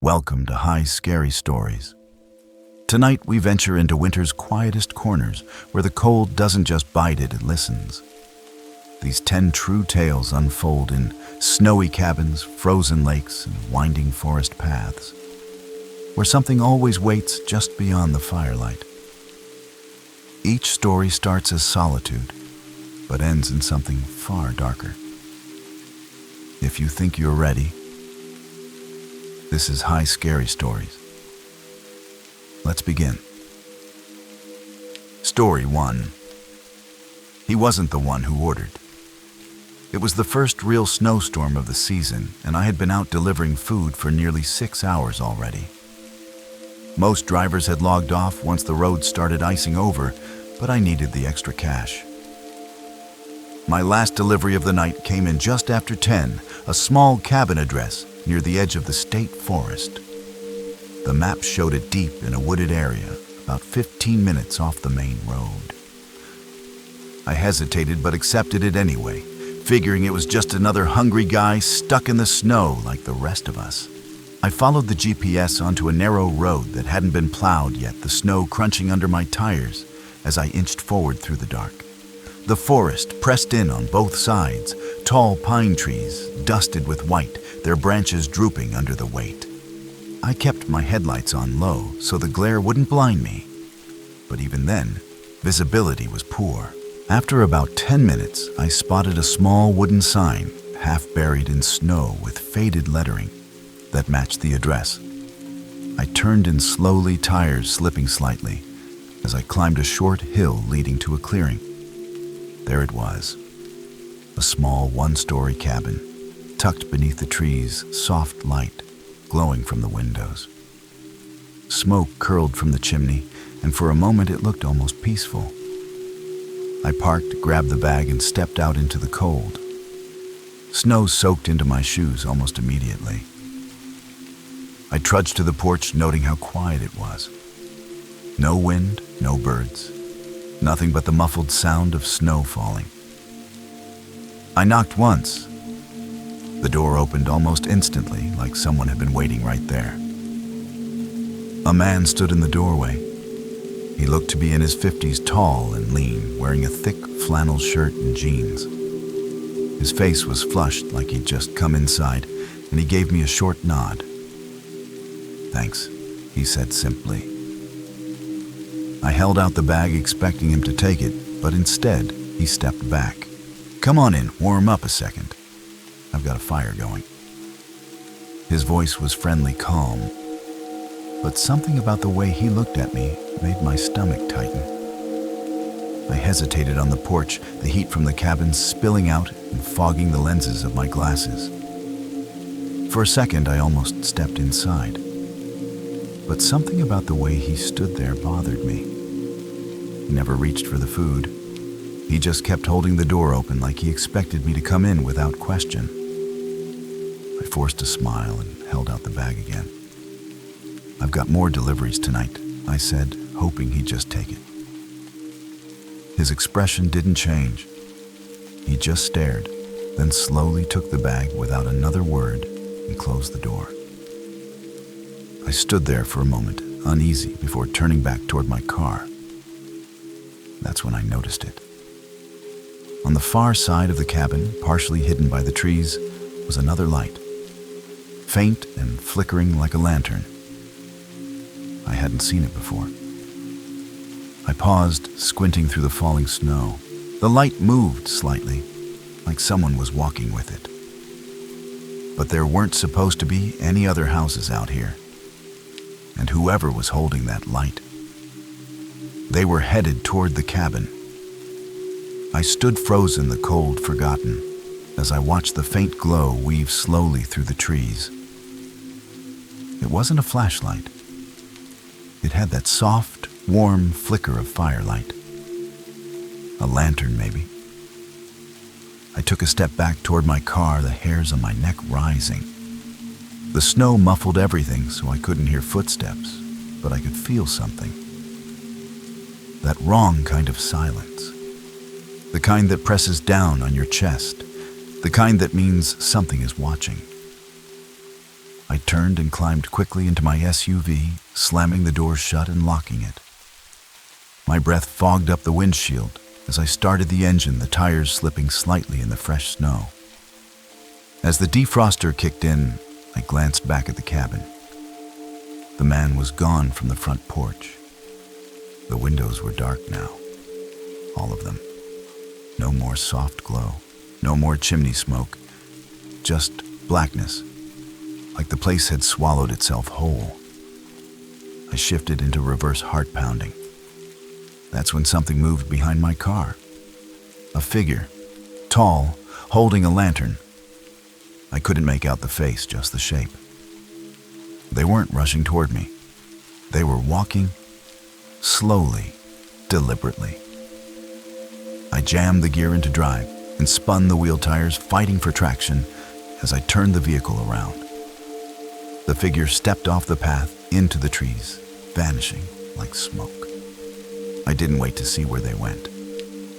Welcome to High Scary Stories. Tonight we venture into winter's quietest corners where the cold doesn't just bite it listens. These 10 true tales unfold in snowy cabins, frozen lakes, and winding forest paths, where something always waits just beyond the firelight. Each story starts as solitude, but ends in something far darker. If you think you're ready, this is High Scary Stories. Let's begin. Story 1. He wasn't the one who ordered. It was the first real snowstorm of the season, and I had been out delivering food for nearly 6 hours already. Most drivers had logged off once the roads started icing over, but I needed the extra cash. My last delivery of the night came in just after 10, a small cabin address near the edge of the state forest. The map showed it deep in a wooded area, about 15 minutes off the main road. I hesitated but accepted it anyway, figuring it was just another hungry guy stuck in the snow like the rest of us. I followed the GPS onto a narrow road that hadn't been plowed yet, the snow crunching under my tires as I inched forward through the dark. The forest pressed in on both sides, tall pine trees dusted with white, their branches drooping under the weight. I kept my headlights on low so the glare wouldn't blind me, but even then, visibility was poor. After about 10 minutes, I spotted a small wooden sign, half buried in snow with faded lettering, that matched the address. I turned in slowly, tires slipping slightly, as I climbed a short hill leading to a clearing. There it was, a small one-story cabin, tucked beneath the trees, soft light glowing from the windows. Smoke curled from the chimney, and for a moment it looked almost peaceful. I parked, grabbed the bag, and stepped out into the cold. Snow soaked into my shoes almost immediately. I trudged to the porch, noting how quiet it was. No wind, no birds, nothing but the muffled sound of snow falling. I knocked once. The door opened almost instantly, like someone had been waiting right there. A man stood in the doorway. He looked to be in his 50s, tall and lean, wearing a thick flannel shirt and jeans. His face was flushed like he'd just come inside, and he gave me a short nod. "Thanks," he said simply. I held out the bag expecting him to take it, but instead he stepped back. "Come on in, warm up a second. I've got a fire going." His voice was friendly, calm, but something about the way he looked at me made my stomach tighten. I hesitated on the porch, the heat from the cabin spilling out and fogging the lenses of my glasses. For a second, I almost stepped inside, but something about the way he stood there bothered me. He never reached for the food. He just kept holding the door open like he expected me to come in without question. I forced a smile and held out the bag again. "I've got more deliveries tonight," I said, hoping he'd just take it. His expression didn't change. He just stared, then slowly took the bag without another word and closed the door. I stood there for a moment, uneasy, before turning back toward my car. That's when I noticed it. On the far side of the cabin, partially hidden by the trees, was another light, faint and flickering like a lantern. I hadn't seen it before. I paused, squinting through the falling snow. The light moved slightly, like someone was walking with it. But there weren't supposed to be any other houses out here, and whoever was holding that light, they were headed toward the cabin. I stood frozen, the cold forgotten, as I watched the faint glow weave slowly through the trees. It wasn't a flashlight. It had that soft, warm flicker of firelight. A lantern, maybe. I took a step back toward my car, the hairs on my neck rising. The snow muffled everything, so I couldn't hear footsteps, but I could feel something. That wrong kind of silence. The kind that presses down on your chest. The kind that means something is watching. I turned and climbed quickly into my SUV, slamming the door shut and locking it. My breath fogged up the windshield. As I started the engine, the tires slipping slightly in the fresh snow. As the defroster kicked in, I glanced back at the cabin. The man was gone from the front porch. The windows were dark now. All of them. No more soft glow. No more chimney smoke. Just blackness. Like the place had swallowed itself whole. I shifted into reverse heart pounding. That's when something moved behind my car. A figure, tall, holding a lantern. I couldn't make out the face, just the shape. They weren't rushing toward me. They were walking slowly, deliberately. I jammed the gear into drive and spun the wheel tires, fighting for traction as I turned the vehicle around. The figure stepped off the path into the trees, vanishing like smoke. I didn't wait to see where they went.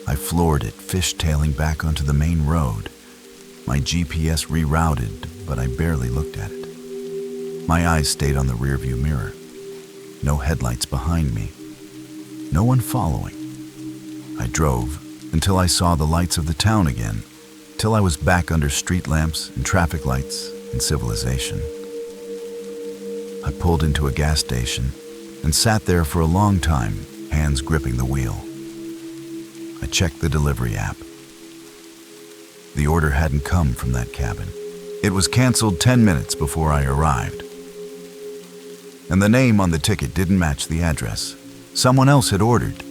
I floored it, fishtailing back onto the main road. My GPS rerouted, but I barely looked at it. My eyes stayed on the rearview mirror. No headlights behind me. No one following. I drove until I saw the lights of the town again, till I was back under street lamps and traffic lights and civilization. I pulled into a gas station and sat there for a long time, hands gripping the wheel. I checked the delivery app. The order hadn't come from that cabin. It was canceled 10 minutes before I arrived. And the name on the ticket didn't match the address. Someone else had ordered.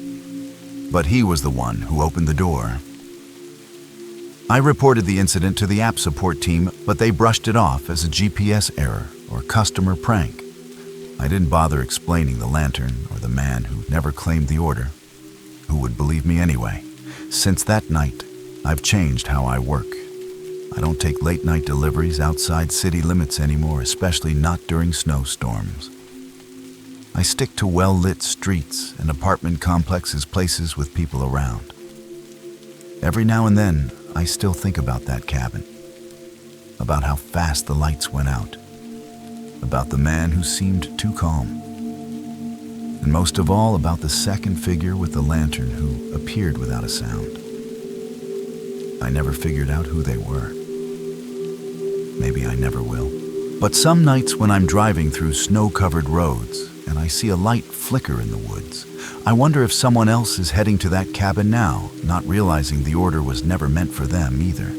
But he was the one who opened the door. I reported the incident to the app support team, but they brushed it off as a GPS error or customer prank. I didn't bother explaining the lantern or the man who never claimed the order. Who would believe me anyway? Since that night, I've changed how I work. I don't take late-night deliveries outside city limits anymore, especially not during snowstorms. I stick to well-lit streets and apartment complexes, places with people around. Every now and then, I still think about that cabin, about how fast the lights went out, about the man who seemed too calm, and most of all about the second figure with the lantern who appeared without a sound. I never figured out who they were. Maybe I never will. But some nights when I'm driving through snow-covered roads and I see a light flicker in the woods, I wonder if someone else is heading to that cabin now, not realizing the order was never meant for them either.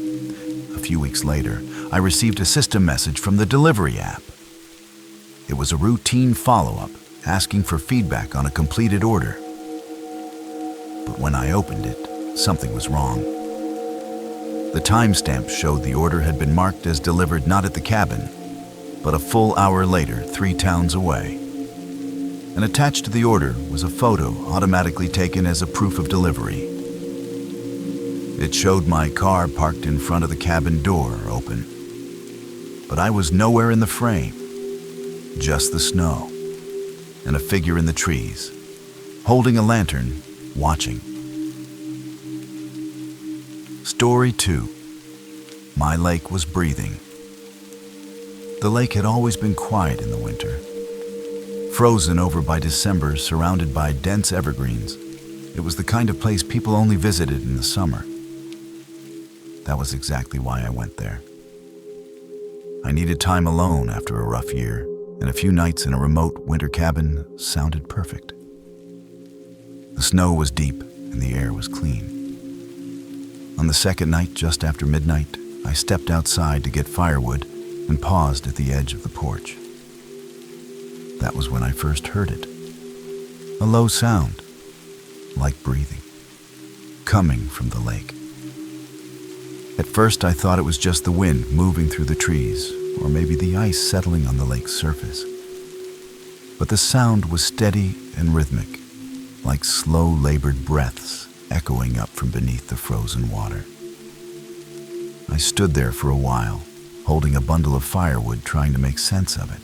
A few weeks later, I received a system message from the delivery app. It was a routine follow-up, asking for feedback on a completed order. But when I opened it, something was wrong. The timestamp showed the order had been marked as delivered not at the cabin, but a full hour later, 3 towns away. And attached to the order was a photo automatically taken as a proof of delivery. It showed my car parked in front of the cabin door open. But I was nowhere in the frame. Just the snow, and a figure in the trees, holding a lantern, watching. Story 2. My lake was breathing. The lake had always been quiet in the winter. Frozen over by December, surrounded by dense evergreens, it was the kind of place people only visited in the summer. That was exactly why I went there. I needed time alone after a rough year, and a few nights in a remote winter cabin sounded perfect. The snow was deep and the air was clean. On the second night, just after midnight, I stepped outside to get firewood and paused at the edge of the porch. That was when I first heard it. A low sound, like breathing, coming from the lake. At first, I thought it was just the wind moving through the trees, or maybe the ice settling on the lake's surface. But the sound was steady and rhythmic, like slow, labored breaths echoing up from beneath the frozen water. I stood there for a while, holding a bundle of firewood, trying to make sense of it.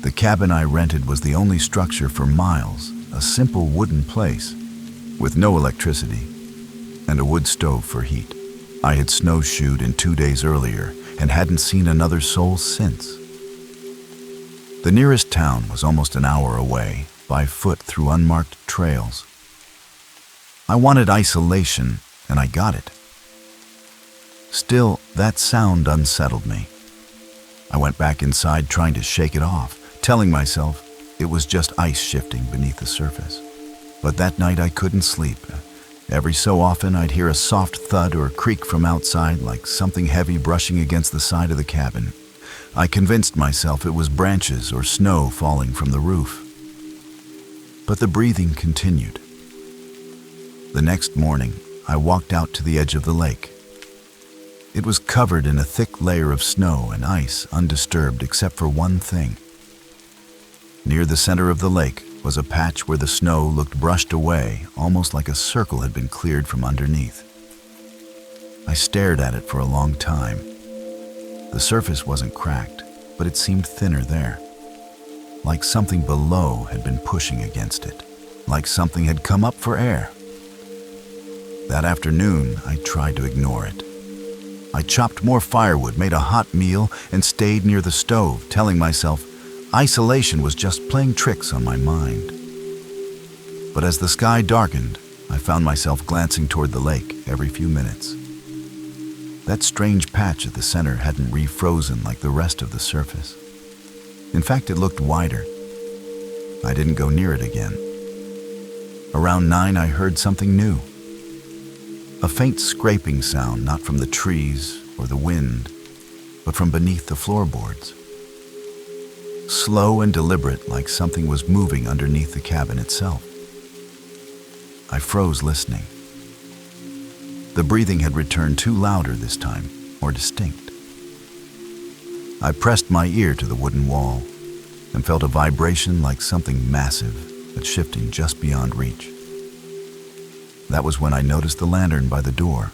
The cabin I rented was the only structure for miles, a simple wooden place with no electricity and a wood stove for heat. I had snowshoed in 2 days earlier, and hadn't seen another soul since. The nearest town was almost an hour away, by foot through unmarked trails. I wanted isolation, and I got it. Still, that sound unsettled me. I went back inside trying to shake it off, telling myself it was just ice shifting beneath the surface. But that night I couldn't sleep. Every so often I'd hear a soft thud or creak from outside, like something heavy brushing against the side of the cabin. I convinced myself it was branches or snow falling from the roof. But the breathing continued. The next morning, I walked out to the edge of the lake. It was covered in a thick layer of snow and ice, undisturbed except for one thing. Near the center of the lake was a patch where the snow looked brushed away, almost like a circle had been cleared from underneath. I stared at it for a long time. The surface wasn't cracked, but it seemed thinner there, like something below had been pushing against it, like something had come up for air. That afternoon, I tried to ignore it. I chopped more firewood, made a hot meal, and stayed near the stove, telling myself isolation was just playing tricks on my mind. But as the sky darkened, I found myself glancing toward the lake every few minutes. That strange patch at the center hadn't refrozen like the rest of the surface. In fact, it looked wider. I didn't go near it again. Around 9, I heard something new. A faint scraping sound, not from the trees or the wind, but from beneath the floorboards. Slow and deliberate, like something was moving underneath the cabin itself. I froze listening. The breathing had returned too louder this time, more distinct. I pressed my ear to the wooden wall and felt a vibration like something massive but shifting just beyond reach. That was when I noticed the lantern by the door.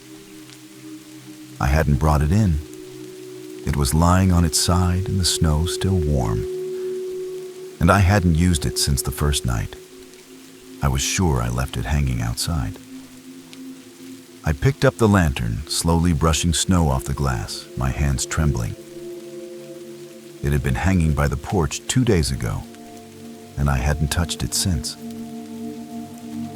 I hadn't brought it in. It was lying on its side in the snow, still warm. And I hadn't used it since the first night. I was sure I left it hanging outside. I picked up the lantern, slowly brushing snow off the glass, my hands trembling. It had been hanging by the porch 2 days ago, and I hadn't touched it since.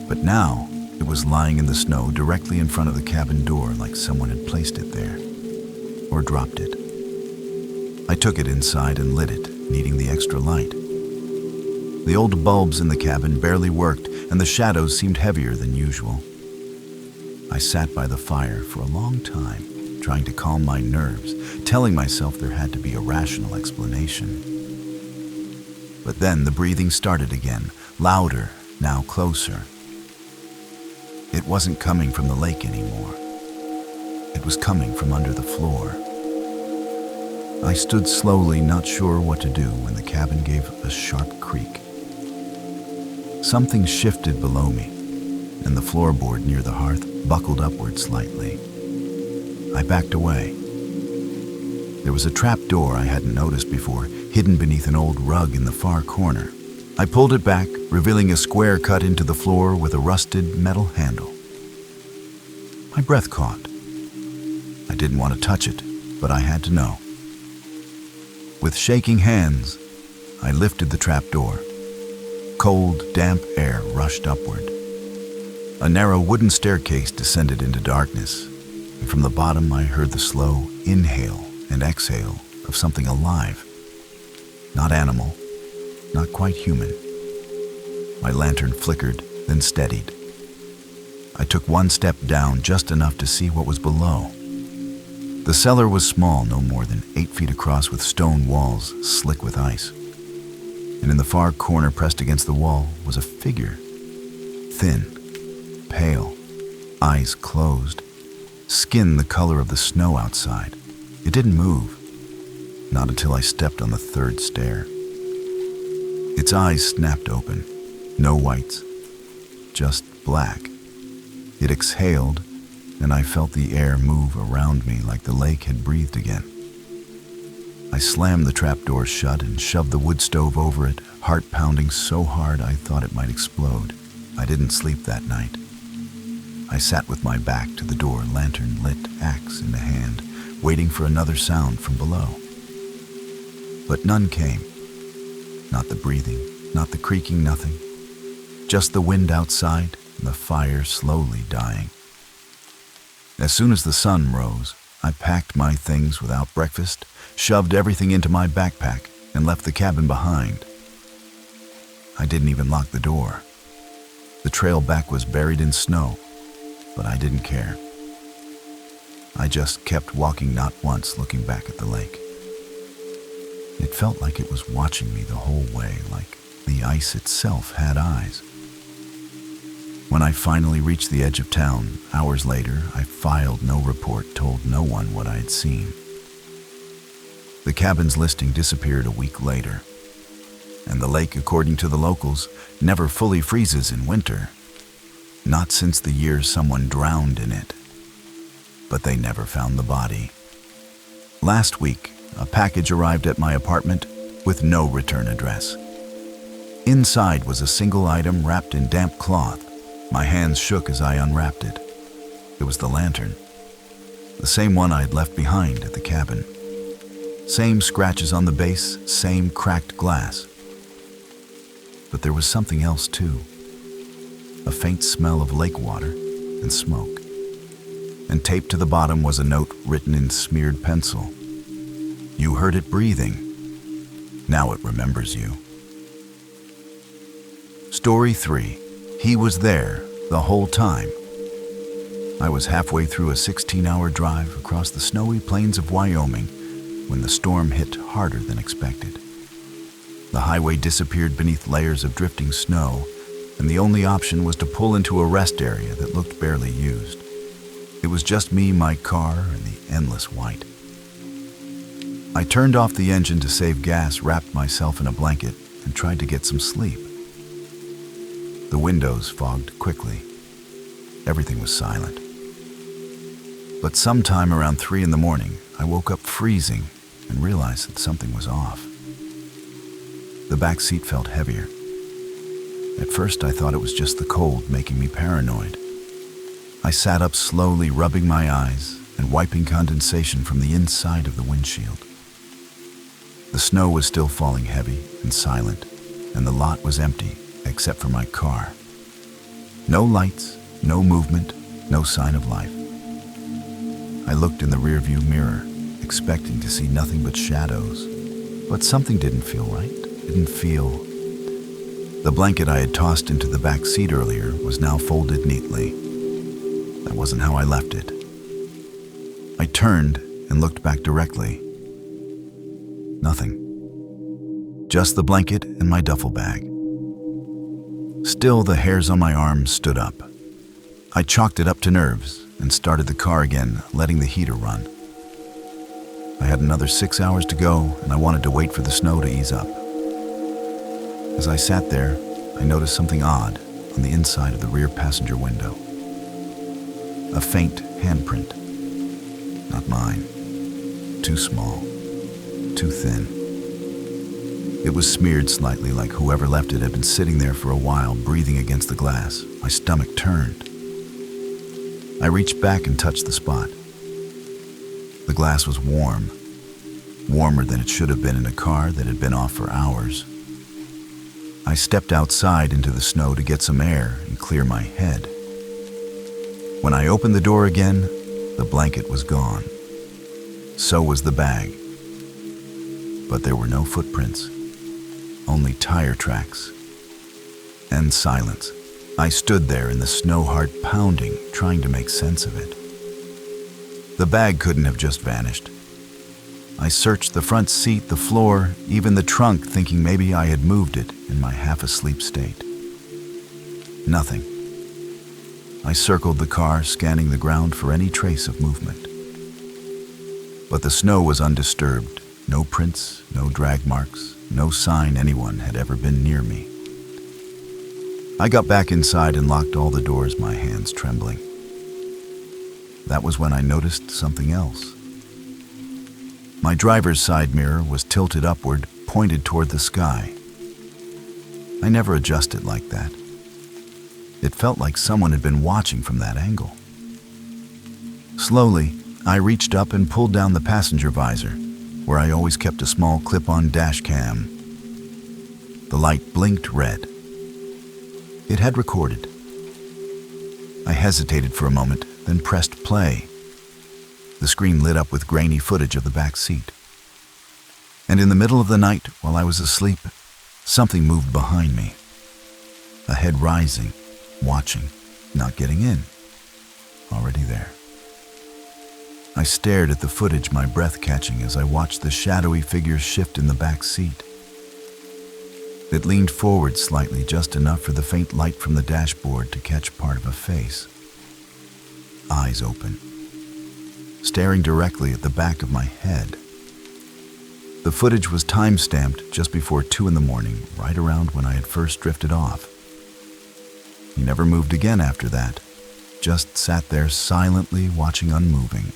But now, it was lying in the snow directly in front of the cabin door, like someone had placed it there, or dropped it. I took it inside and lit it, needing the extra light. The old bulbs in the cabin barely worked, and the shadows seemed heavier than usual. I sat by the fire for a long time, trying to calm my nerves, telling myself there had to be a rational explanation. But then the breathing started again, louder, now closer. It wasn't coming from the lake anymore. It was coming from under the floor. I stood slowly, not sure what to do, when the cabin gave a sharp creak. Something shifted below me, and the floorboard near the hearth buckled upward slightly. I backed away. There was a trap door I hadn't noticed before, hidden beneath an old rug in the far corner. I pulled it back, revealing a square cut into the floor with a rusted metal handle. My breath caught. I didn't want to touch it, but I had to know. With shaking hands, I lifted the trap door. Cold, damp air rushed upward. A narrow wooden staircase descended into darkness, and from the bottom I heard the slow inhale and exhale of something alive. Not animal, not quite human. My lantern flickered, then steadied. I took one step down, just enough to see what was below. The cellar was small, no more than 8 feet across, with stone walls slick with ice. And in the far corner, pressed against the wall, was a figure. Thin, pale, eyes closed, skin the color of the snow outside. It didn't move, not until I stepped on the third stair. Its eyes snapped open, no whites, just black. It exhaled, and I felt the air move around me like the lake had breathed again. I slammed the trapdoor shut and shoved the wood stove over it, heart pounding so hard I thought it might explode. I didn't sleep that night. I sat with my back to the door, lantern lit, axe in the hand, waiting for another sound from below. But none came. Not the breathing, not the creaking, nothing. Just the wind outside and the fire slowly dying. As soon as the sun rose, I packed my things without breakfast, shoved everything into my backpack, and left the cabin behind. I didn't even lock the door. The trail back was buried in snow, but I didn't care. I just kept walking, not once looking back at the lake. It felt like it was watching me the whole way, like the ice itself had eyes. When I finally reached the edge of town, hours later, I filed no report, told no one what I had seen. The cabin's listing disappeared a week later, and the lake, according to the locals, never fully freezes in winter. Not since the year someone drowned in it. But they never found the body. Last week, a package arrived at my apartment with no return address. Inside was a single item wrapped in damp cloth. My hands shook as I unwrapped it. It was the lantern. The same one I had left behind at the cabin. Same scratches on the base, same cracked glass. But there was something else too. A faint smell of lake water and smoke. And taped to the bottom was a note written in smeared pencil. You heard it breathing. Now it remembers you. Story 3. He was there the whole time. I was halfway through a 16-hour drive across the snowy plains of Wyoming when the storm hit harder than expected. The highway disappeared beneath layers of drifting snow, and the only option was to pull into a rest area that looked barely used. It was just me, my car, and the endless white. I turned off the engine to save gas, wrapped myself in a blanket, and tried to get some sleep. The windows fogged quickly. Everything was silent. But sometime around 3 in the morning, I woke up freezing and realized that something was off. The back seat felt heavier. At first, I thought it was just the cold making me paranoid. I sat up slowly, rubbing my eyes and wiping condensation from the inside of the windshield. The snow was still falling heavy and silent, and the lot was empty except for my car. No lights, no movement, no sign of life. I looked in the rearview mirror, expecting to see nothing but shadows, but something didn't feel right. The blanket I had tossed into the back seat earlier was now folded neatly. That wasn't how I left it. I turned and looked back directly. Nothing. Just the blanket and my duffel bag. Still, the hairs on my arms stood up. I chalked it up to nerves and started the car again, letting the heater run. I had another 6 hours to go, and I wanted to wait for the snow to ease up. As I sat there, I noticed something odd on the inside of the rear passenger window. A faint handprint. Not mine. Too small. Too thin. It was smeared slightly, like whoever left it had been sitting there for a while, breathing against the glass. My stomach turned. I reached back and touched the spot. The glass was warm. Warmer than it should have been in a car that had been off for hours. I stepped outside into the snow to get some air and clear my head. When I opened the door again, the blanket was gone. So was the bag. But there were no footprints. Only tire tracks. And silence. I stood there in the snow, heart pounding, trying to make sense of it. The bag couldn't have just vanished. I searched the front seat, the floor, even the trunk, thinking maybe I had moved it in my half-asleep state. Nothing. I circled the car, scanning the ground for any trace of movement. But the snow was undisturbed. No prints, no drag marks, no sign anyone had ever been near me. I got back inside and locked all the doors, my hands trembling. That was when I noticed something else. My driver's side mirror was tilted upward, pointed toward the sky. I never adjusted like that. It felt like someone had been watching from that angle. Slowly, I reached up and pulled down the passenger visor, where I always kept a small clip-on dash cam. The light blinked red. It had recorded. I hesitated for a moment, then pressed play. The screen lit up with grainy footage of the back seat. And in the middle of the night, while I was asleep, something moved behind me. A head rising, watching, not getting in. Already there. I stared at the footage, my breath catching as I watched the shadowy figure shift in the back seat. It leaned forward slightly, just enough for the faint light from the dashboard to catch part of a face. Eyes open, staring directly at the back of my head. The footage was time-stamped just before 2 a.m, right around when I had first drifted off. He never moved again after that, just sat there silently watching, unmoving.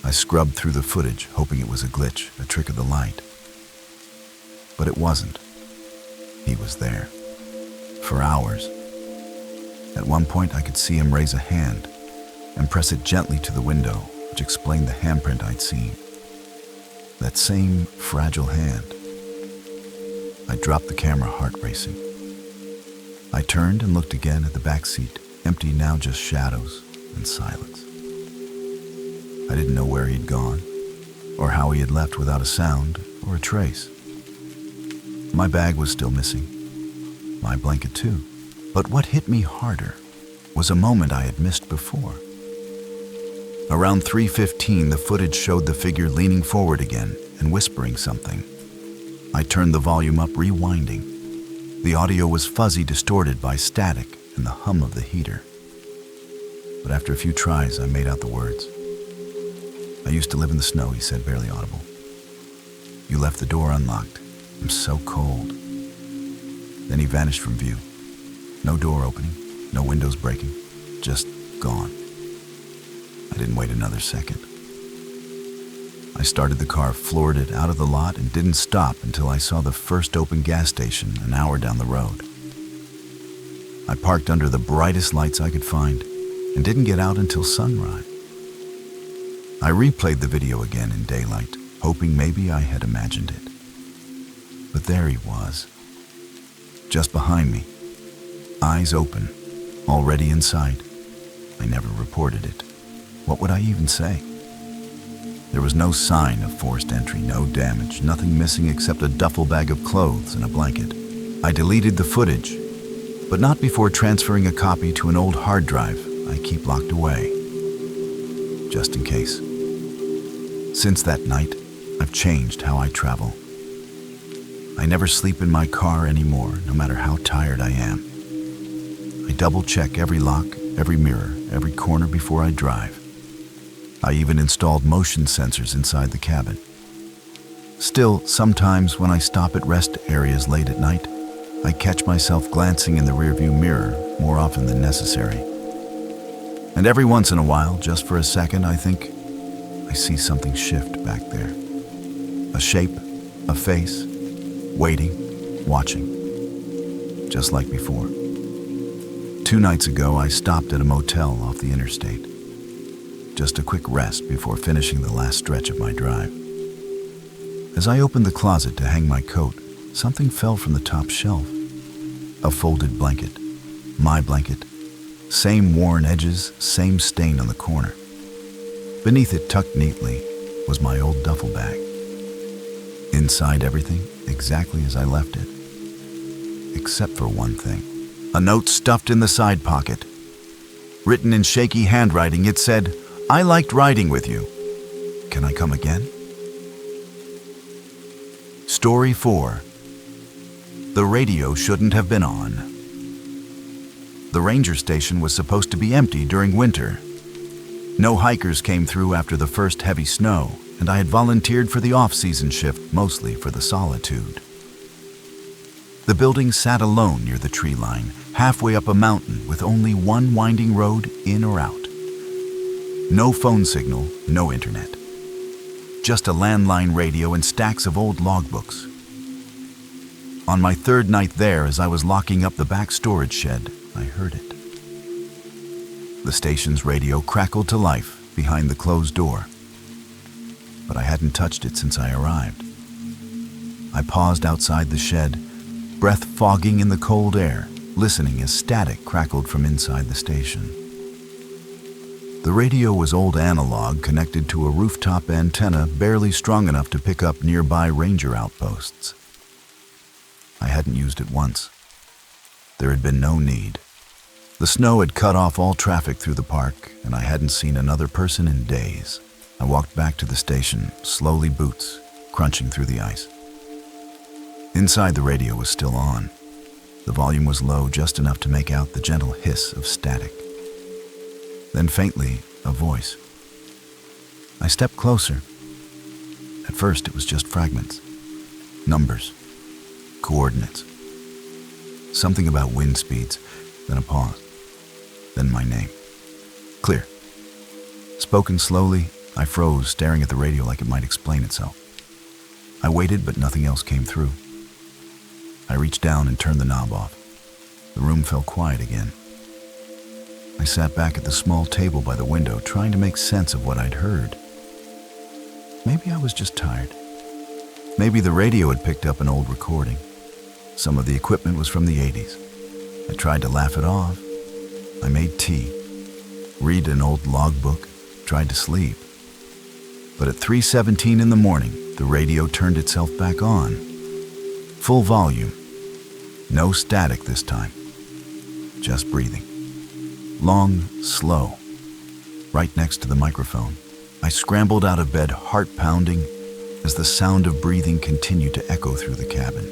I scrubbed through the footage, hoping it was a glitch, a trick of the light. But it wasn't. He was there. For hours. At one point, I could see him raise a hand and press it gently to the window, which explained the handprint I'd seen. That same fragile hand. I dropped the camera, heart racing. I turned and looked again at the back seat, empty now, just shadows and silence. I didn't know where he'd gone, or how he had left without a sound or a trace. My bag was still missing. My blanket too. But what hit me harder was a moment I had missed before. Around 3:15, the footage showed the figure leaning forward again and whispering something. I turned the volume up, rewinding. The audio was fuzzy, distorted by static and the hum of the heater. But after a few tries, I made out the words. "I used to live in the snow," he said, barely audible. "You left the door unlocked. I'm so cold." Then he vanished from view. No door opening, no windows breaking, just gone. I didn't wait another second. I started the car, floored it out of the lot, and didn't stop until I saw the first open gas station an hour down the road. I parked under the brightest lights I could find and didn't get out until sunrise. I replayed the video again in daylight, hoping maybe I had imagined it. But there he was, just behind me, eyes open, already inside. I never reported it. What would I even say? There was no sign of forced entry, no damage, nothing missing except a duffel bag of clothes and a blanket. I deleted the footage, but not before transferring a copy to an old hard drive I keep locked away, just in case. Since that night, I've changed how I travel. I never sleep in my car anymore, no matter how tired I am. I double-check every lock, every mirror, every corner before I drive. I even installed motion sensors inside the cabin. Still, sometimes when I stop at rest areas late at night, I catch myself glancing in the rearview mirror more often than necessary. And every once in a while, just for a second, I think, I see something shift back there. A shape, a face, waiting, watching, just like before. 2 nights ago, I stopped at a motel off the interstate. Just a quick rest before finishing the last stretch of my drive. As I opened the closet to hang my coat, something fell from the top shelf. A folded blanket, my blanket, same worn edges, same stain on the corner. Beneath it, tucked neatly, was my old duffel bag. Inside, everything exactly as I left it. Except for one thing. A note stuffed in the side pocket. Written in shaky handwriting, it said, "I liked riding with you. Can I come again?" Story 4. The radio shouldn't have been on. The ranger station was supposed to be empty during winter. No hikers came through after the first heavy snow, and I had volunteered for the off-season shift, mostly for the solitude. The building sat alone near the tree line, halfway up a mountain with only one winding road in or out. No phone signal, no internet. Just a landline radio and stacks of old logbooks. On my 3rd night there, as I was locking up the back storage shed, I heard it. The station's radio crackled to life, behind the closed door, but I hadn't touched it since I arrived. I paused outside the shed, breath fogging in the cold air, listening as static crackled from inside the station. The radio was old analog connected to a rooftop antenna barely strong enough to pick up nearby ranger outposts. I hadn't used it once. There had been no need. The snow had cut off all traffic through the park, and I hadn't seen another person in days. I walked back to the station, slowly, boots crunching through the ice. Inside, the radio was still on. The volume was low, just enough to make out the gentle hiss of static. Then faintly, a voice. I stepped closer. At first, it was just fragments. Numbers. Coordinates. Something about wind speeds, then a pause. Then my name. Clear. Spoken slowly, I froze, staring at the radio like it might explain itself. I waited, but nothing else came through. I reached down and turned the knob off. The room fell quiet again. I sat back at the small table by the window, trying to make sense of what I'd heard. Maybe I was just tired. Maybe the radio had picked up an old recording. Some of the equipment was from the 80s. I tried to laugh it off. I made tea, read an old logbook, tried to sleep. But at 3:17 in the morning, the radio turned itself back on. Full volume. No static this time. Just breathing. Long, slow. Right next to the microphone. I scrambled out of bed, heart pounding, as the sound of breathing continued to echo through the cabin.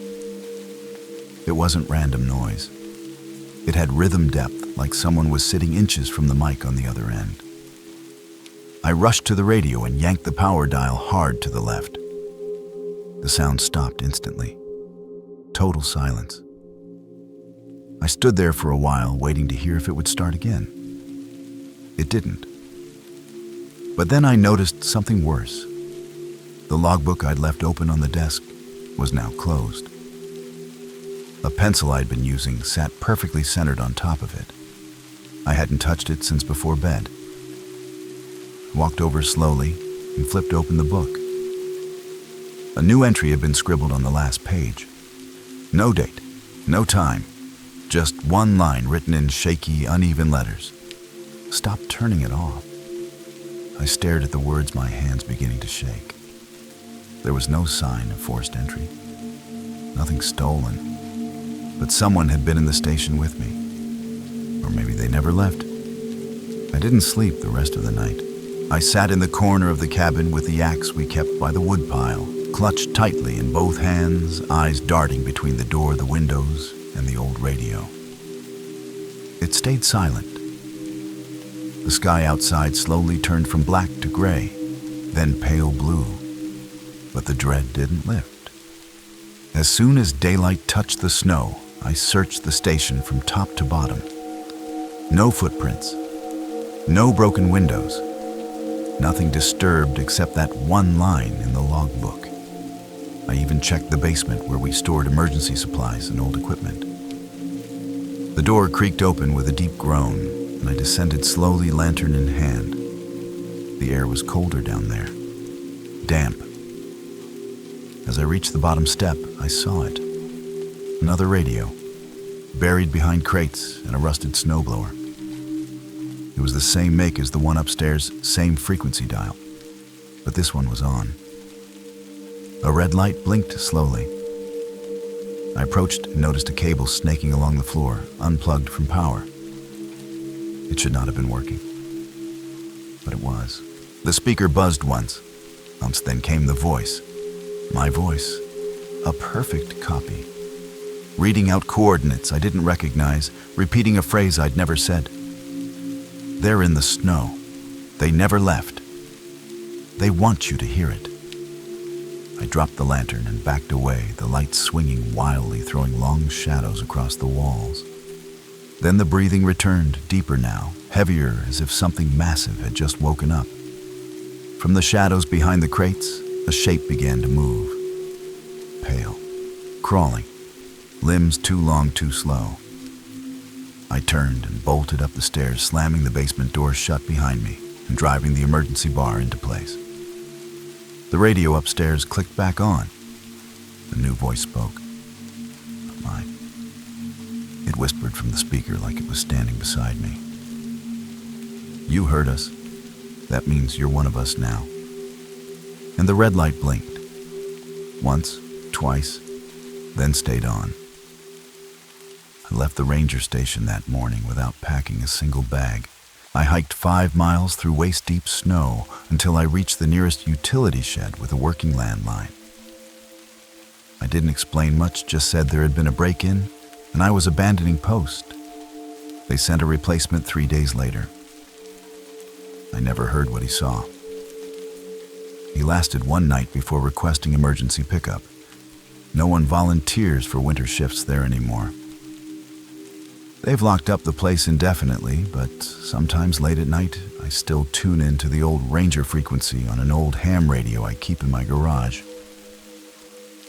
It wasn't random noise. It had rhythm depth, like someone was sitting inches from the mic on the other end. I rushed to the radio and yanked the power dial hard to the left. The sound stopped instantly. Total silence. I stood there for a while, waiting to hear if it would start again. It didn't. But then I noticed something worse. The logbook I'd left open on the desk was now closed. A pencil I'd been using sat perfectly centered on top of it. I hadn't touched it since before bed. I walked over slowly and flipped open the book. A new entry had been scribbled on the last page. No date, no time, just one line written in shaky, uneven letters. Stop turning it off. I stared at the words, my hands beginning to shake. There was no sign of forced entry. Nothing stolen. But someone had been in the station with me. Or maybe they never left. I didn't sleep the rest of the night. I sat in the corner of the cabin with the axe we kept by the woodpile, clutched tightly in both hands, eyes darting between the door, the windows, and the old radio. It stayed silent. The sky outside slowly turned from black to gray, then pale blue, but the dread didn't lift. As soon as daylight touched the snow, I searched the station from top to bottom. No footprints, no broken windows, nothing disturbed except that one line in the logbook. I even checked the basement where we stored emergency supplies and old equipment. The door creaked open with a deep groan, and I descended slowly, lantern in hand. The air was colder down there, damp. As I reached the bottom step, I saw it. Another radio, buried behind crates and a rusted snowblower. It was the same make as the one upstairs, same frequency dial, but this one was on. A red light blinked slowly. I approached and noticed a cable snaking along the floor, unplugged from power. It should not have been working, but it was. The speaker buzzed once, then came the voice. My voice, a perfect copy. Reading out coordinates I didn't recognize, repeating a phrase I'd never said. They're in the snow. They never left. They want you to hear it. I dropped the lantern and backed away, the light swinging wildly, throwing long shadows across the walls. Then the breathing returned, deeper now, heavier, as if something massive had just woken up. From the shadows behind the crates, a shape began to move. Pale, crawling, limbs too long, too slow. I turned and bolted up the stairs, slamming the basement door shut behind me, and driving the emergency bar into place. The radio upstairs clicked back on. The new voice spoke. Not mine. It whispered from the speaker like it was standing beside me. You heard us. That means you're one of us now. And the red light blinked. Once, twice, then stayed on. I left the ranger station that morning without packing a single bag. I hiked 5 miles through waist-deep snow until I reached the nearest utility shed with a working landline. I didn't explain much, just said there had been a break-in and I was abandoning post. They sent a replacement 3 days later. I never heard what he saw. He lasted 1 night before requesting emergency pickup. No one volunteers for winter shifts there anymore. They've locked up the place indefinitely, but sometimes late at night, I still tune into the old Ranger frequency on an old ham radio I keep in my garage.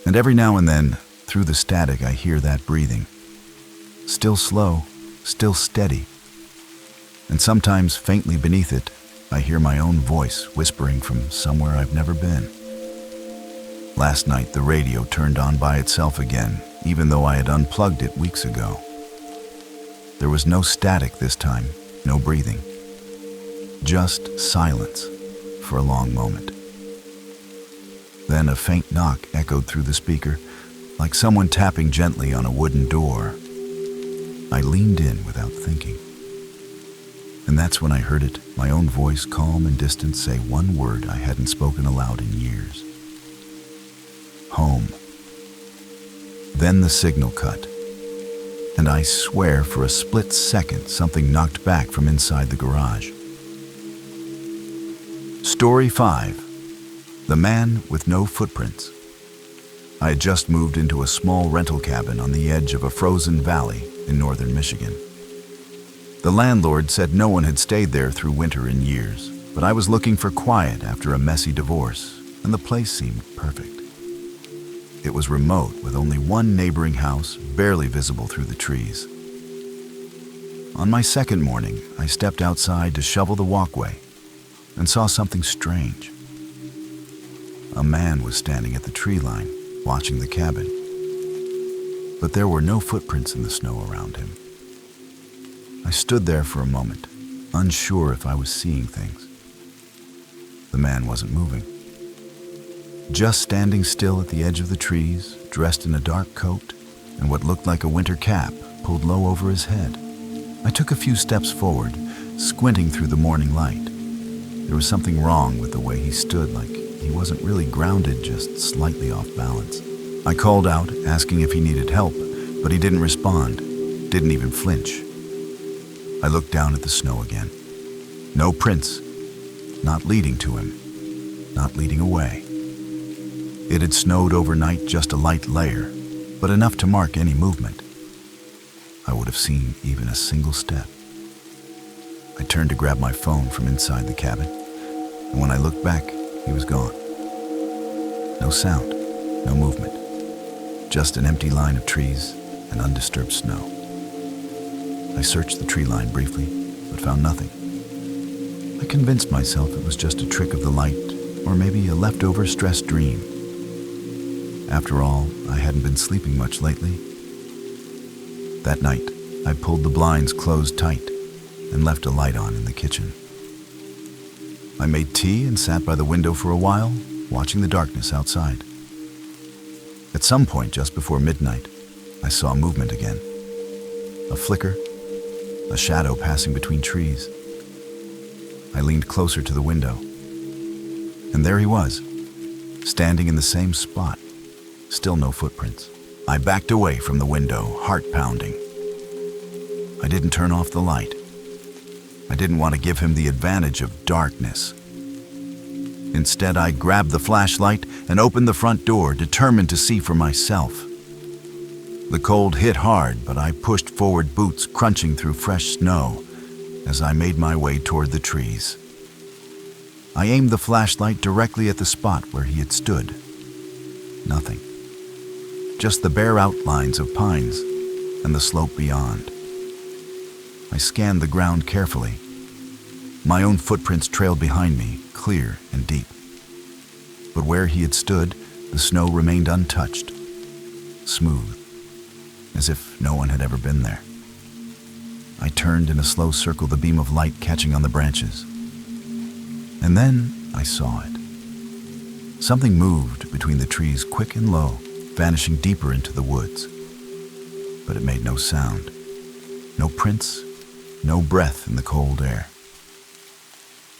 And every now and then, through the static, I hear that breathing. Still slow, still steady. And sometimes faintly beneath it, I hear my own voice whispering from somewhere I've never been. Last night, the radio turned on by itself again, even though I had unplugged it weeks ago. There was no static this time, no breathing. Just silence for a long moment. Then a faint knock echoed through the speaker, like someone tapping gently on a wooden door. I leaned in without thinking. And that's when I heard it, my own voice, calm and distant, say one word I hadn't spoken aloud in years. Home. Then the signal cut. And I swear for a split second something knocked back from inside the garage. Story 5. The Man with No Footprints. I had just moved into a small rental cabin on the edge of a frozen valley in northern Michigan. The landlord said no one had stayed there through winter in years, but I was looking for quiet after a messy divorce, and the place seemed perfect. It was remote, with only one neighboring house barely visible through the trees. On my second morning, I stepped outside to shovel the walkway and saw something strange. A man was standing at the tree line, watching the cabin, but there were no footprints in the snow around him. I stood there for a moment, unsure if I was seeing things. The man wasn't moving. Just standing still at the edge of the trees, dressed in a dark coat and what looked like a winter cap pulled low over his head. I took a few steps forward, squinting through the morning light. There was something wrong with the way he stood, like he wasn't really grounded, just slightly off balance. I called out, asking if he needed help, but he didn't respond, didn't even flinch. I looked down at the snow again. No prints, not leading to him, not leading away. It had snowed overnight, just a light layer, but enough to mark any movement. I would have seen even a single step. I turned to grab my phone from inside the cabin, and when I looked back, he was gone. No sound, no movement, just an empty line of trees and undisturbed snow. I searched the tree line briefly, but found nothing. I convinced myself it was just a trick of the light, or maybe a leftover stress dream. After all, I hadn't been sleeping much lately. That night, I pulled the blinds closed tight and left a light on in the kitchen. I made tea and sat by the window for a while, watching the darkness outside. At some point just before midnight, I saw movement again. A flicker, a shadow passing between trees. I leaned closer to the window, and there he was, standing in the same spot. Still no footprints. I backed away from the window, heart pounding. I didn't turn off the light. I didn't want to give him the advantage of darkness. Instead, I grabbed the flashlight and opened the front door, determined to see for myself. The cold hit hard, but I pushed forward, boots crunching through fresh snow as I made my way toward the trees. I aimed the flashlight directly at the spot where he had stood. Nothing. Just the bare outlines of pines and the slope beyond. I scanned the ground carefully. My own footprints trailed behind me, clear and deep. But where he had stood, the snow remained untouched, smooth, as if no one had ever been there. I turned in a slow circle, the beam of light catching on the branches. And then I saw it. Something moved between the trees, quick and low, vanishing deeper into the woods. But it made no sound, no prints, no breath in the cold air.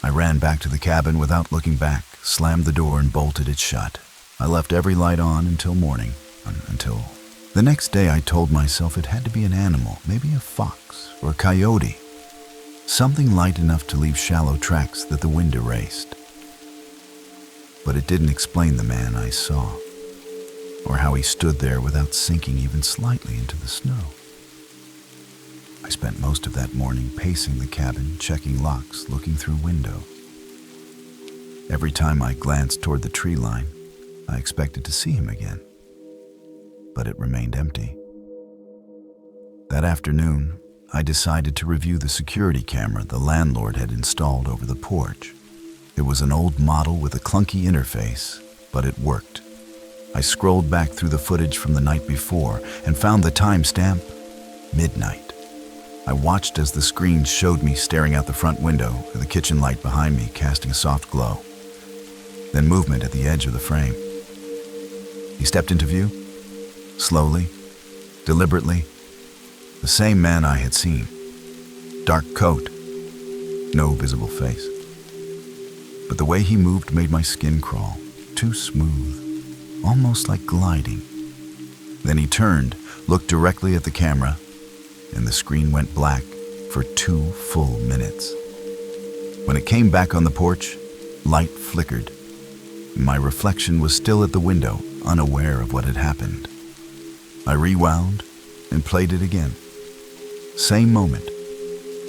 I ran back to the cabin without looking back, slammed the door and bolted it shut. I left every light on until morning, until... The next day I told myself it had to be an animal, maybe a fox or a coyote. Something light enough to leave shallow tracks that the wind erased. But it didn't explain the man I saw, or how he stood there without sinking even slightly into the snow. I spent most of that morning pacing the cabin, checking locks, looking through window. Every time I glanced toward the tree line, I expected to see him again, but it remained empty. That afternoon, I decided to review the security camera the landlord had installed over the porch. It was an old model with a clunky interface, but it worked. I scrolled back through the footage from the night before and found the timestamp, midnight. I watched as the screen showed me staring out the front window, with the kitchen light behind me casting a soft glow. Then movement at the edge of the frame. He stepped into view, slowly, deliberately. The same man I had seen. Dark coat, no visible face. But the way he moved made my skin crawl, too smooth, almost like gliding. Then he turned, looked directly at the camera, and the screen went black for 2 full minutes. When it came back on the porch, light flickered. My reflection was still at the window, unaware of what had happened. I rewound and played it again. Same moment,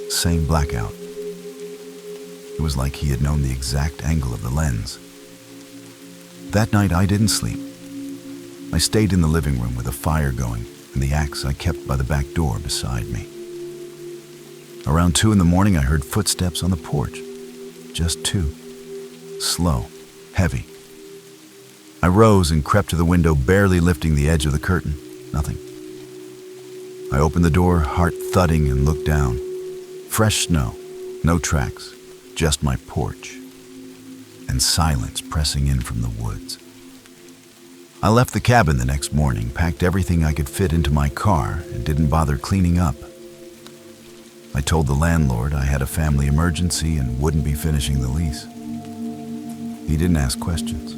same blackout. It was like he had known the exact angle of the lens. That night I didn't sleep. I stayed in the living room with a fire going and the axe I kept by the back door beside me. Around 2 in the morning I heard footsteps on the porch. Just 2. Slow, heavy. I rose and crept to the window, barely lifting the edge of the curtain. Nothing. I opened the door, heart thudding, and looked down. Fresh snow, no tracks, just my porch, and silence pressing in from the woods. I left the cabin the next morning, packed everything I could fit into my car, and didn't bother cleaning up. I told the landlord I had a family emergency and wouldn't be finishing the lease. He didn't ask questions.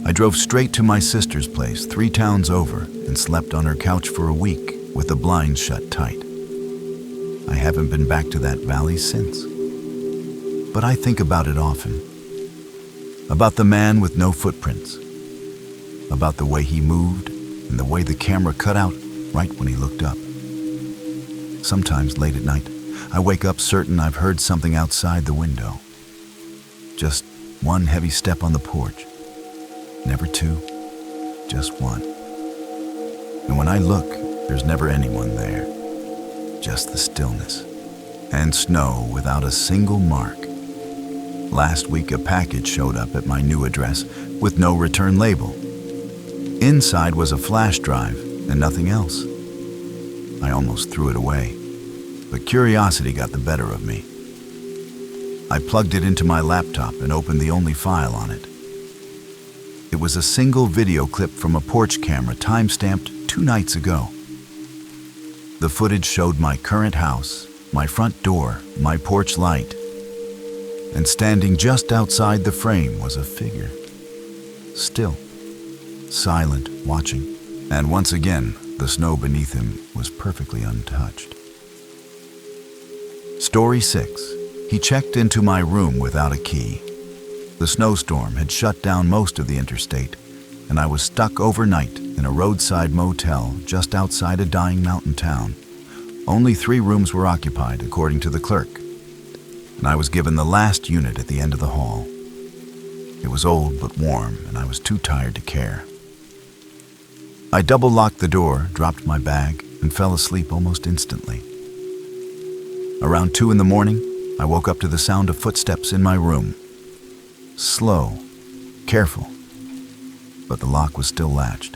I drove straight to my sister's place 3 towns over and slept on her couch for a week with the blinds shut tight. I haven't been back to that valley since. But I think about it often. About the man with no footprints. About the way he moved and the way the camera cut out right when he looked up. Sometimes late at night, I wake up certain I've heard something outside the window. Just 1 heavy step on the porch. Never 2, just 1. And when I look, there's never anyone there. Just the stillness. And snow without a single mark. Last week, a package showed up at my new address with no return label. Inside was a flash drive and nothing else. I almost threw it away, but curiosity got the better of me. I plugged it into my laptop and opened the only file on it. It was a single video clip from a porch camera time-stamped 2 nights ago. The footage showed my current house, my front door, my porch light, and standing just outside the frame was a figure. Still, silent, watching, and once again, the snow beneath him was perfectly untouched. Story 6. He checked into my room without a key. The snowstorm had shut down most of the interstate, and I was stuck overnight in a roadside motel just outside a dying mountain town. Only 3 rooms were occupied, according to the clerk, and I was given the last unit at the end of the hall. It was old but warm, and I was too tired to care. I double-locked the door, dropped my bag, and fell asleep almost instantly. Around 2 in the morning, I woke up to the sound of footsteps in my room. Slow, careful, but the lock was still latched.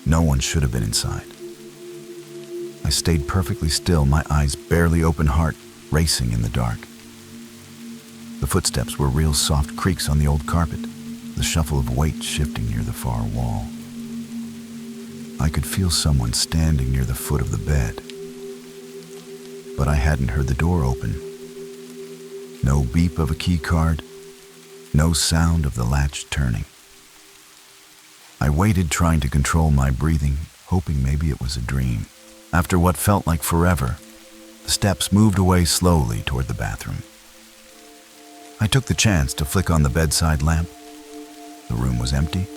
No one should have been inside. I stayed perfectly still, my eyes barely open, heart racing in the dark. The footsteps were real soft creaks on the old carpet, the shuffle of weight shifting near the far wall. I could feel someone standing near the foot of the bed, but I hadn't heard the door open. No beep of a key card, no sound of the latch turning. I waited, trying to control my breathing, hoping maybe it was a dream. After what felt like forever, the steps moved away slowly toward the bathroom. I took the chance to flick on the bedside lamp. The room was empty.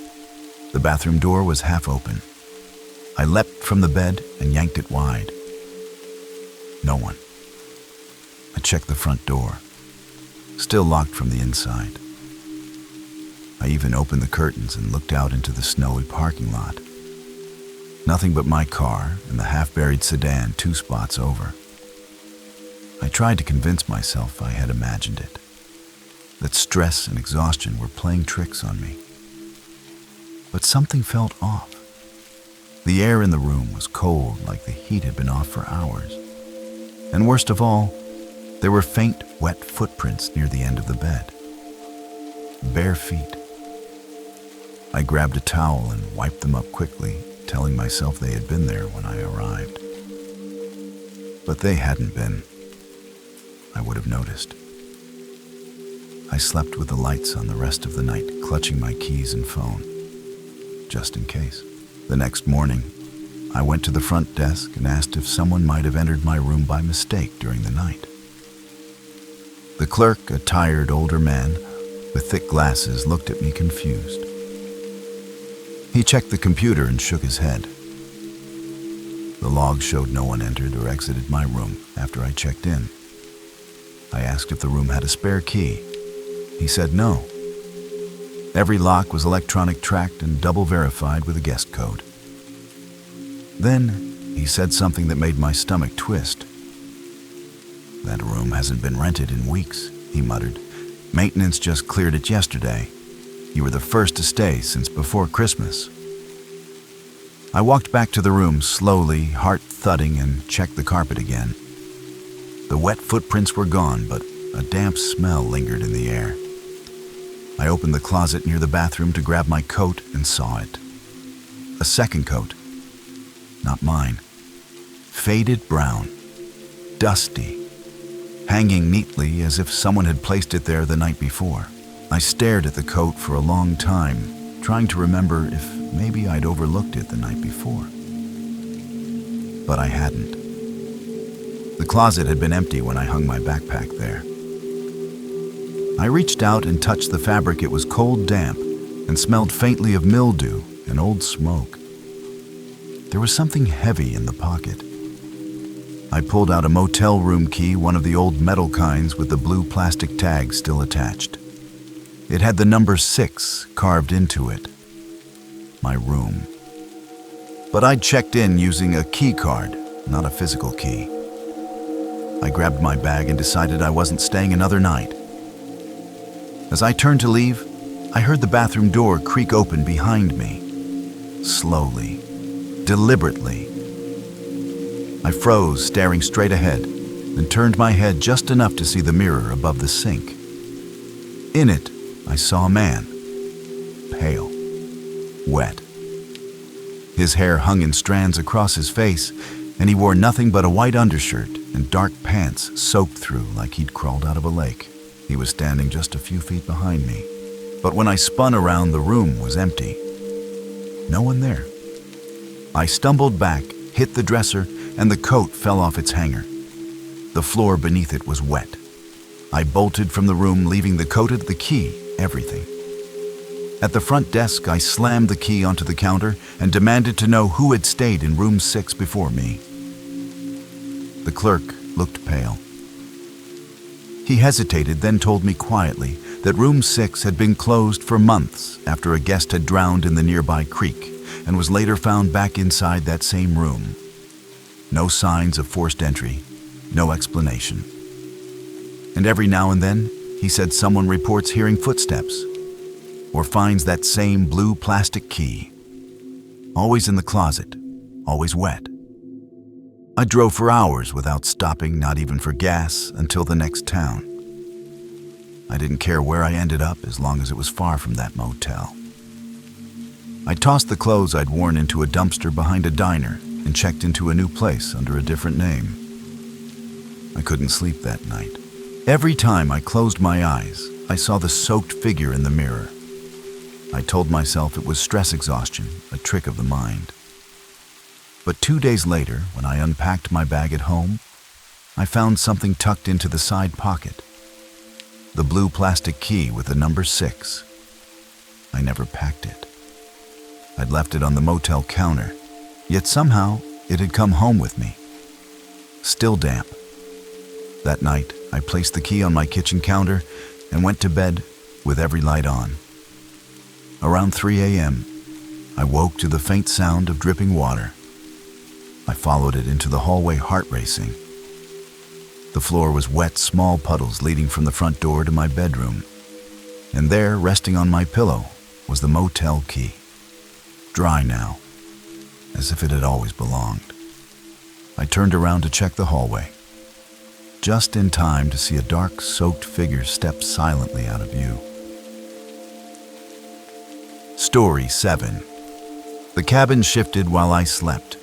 The bathroom door was half open. I leapt from the bed and yanked it wide. No one. I checked the front door, still locked from the inside. I even opened the curtains and looked out into the snowy parking lot. Nothing but my car and the half-buried sedan 2 spots over. I tried to convince myself I had imagined it, that stress and exhaustion were playing tricks on me. But something felt off. The air in the room was cold, like the heat had been off for hours. And worst of all, there were faint, wet footprints near the end of the bed. Bare feet. I grabbed a towel and wiped them up quickly, telling myself they had been there when I arrived. But they hadn't been. I would have noticed. I slept with the lights on the rest of the night, clutching my keys and phone, just in case. The next morning, I went to the front desk and asked if someone might have entered my room by mistake during the night. The clerk, a tired older man with thick glasses, looked at me confused. He checked the computer and shook his head. The log showed no one entered or exited my room after I checked in. I asked if the room had a spare key. He said no. Every lock was electronic tracked and double verified with a guest code. Then he said something that made my stomach twist. "That room hasn't been rented in weeks," he muttered. "Maintenance just cleared it yesterday. You were the first to stay since before Christmas." I walked back to the room slowly, heart thudding, and checked the carpet again. The wet footprints were gone, but a damp smell lingered in the air. I opened the closet near the bathroom to grab my coat and saw it. A second coat. Not mine. Faded brown. Dusty. Hanging neatly as if someone had placed it there the night before. I stared at the coat for a long time, trying to remember if maybe I'd overlooked it the night before. But I hadn't. The closet had been empty when I hung my backpack there. I reached out and touched the fabric. It was cold, damp, and smelled faintly of mildew and old smoke. There was something heavy in the pocket. I pulled out a motel room key, one of the old metal kinds with the blue plastic tag still attached. It had the number 6 carved into it. My room. But I'd checked in using a key card, not a physical key. I grabbed my bag and decided I wasn't staying another night. As I turned to leave, I heard the bathroom door creak open behind me. Slowly, deliberately. I froze, staring straight ahead, then turned my head just enough to see the mirror above the sink. In it, I saw a man, pale, wet. His hair hung in strands across his face, and he wore nothing but a white undershirt and dark pants soaked through like he'd crawled out of a lake. He was standing just a few feet behind me, but when I spun around, the room was empty. No one there. I stumbled back, hit the dresser, and the coat fell off its hanger. The floor beneath it was wet. I bolted from the room, leaving the coat, the key, everything. At the front desk, I slammed the key onto the counter and demanded to know who had stayed in room 6 before me. The clerk looked pale. He hesitated, then told me quietly that room 6 had been closed for months after a guest had drowned in the nearby creek and was later found back inside that same room. No signs of forced entry, no explanation. And every now and then, he said someone reports hearing footsteps or finds that same blue plastic key. Always in the closet, always wet. I drove for hours without stopping, not even for gas, until the next town. I didn't care where I ended up as long as it was far from that motel. I tossed the clothes I'd worn into a dumpster behind a diner and checked into a new place under a different name. I couldn't sleep that night. Every time I closed my eyes, I saw the soaked figure in the mirror. I told myself it was stress exhaustion, a trick of the mind. But 2 days later, when I unpacked my bag at home, I found something tucked into the side pocket. The blue plastic key with the number 6. I never packed it. I'd left it on the motel counter, yet somehow it had come home with me. Still damp. That night, I placed the key on my kitchen counter and went to bed with every light on. Around 3 a.m., I woke to the faint sound of dripping water. I followed it into the hallway, heart racing. The floor was wet, small puddles leading from the front door to my bedroom. And there, resting on my pillow, was the motel key. Dry now, as if it had always belonged. I turned around to check the hallway, just in time to see a dark, soaked figure step silently out of view. Story 7. The cabin shifted while I slept.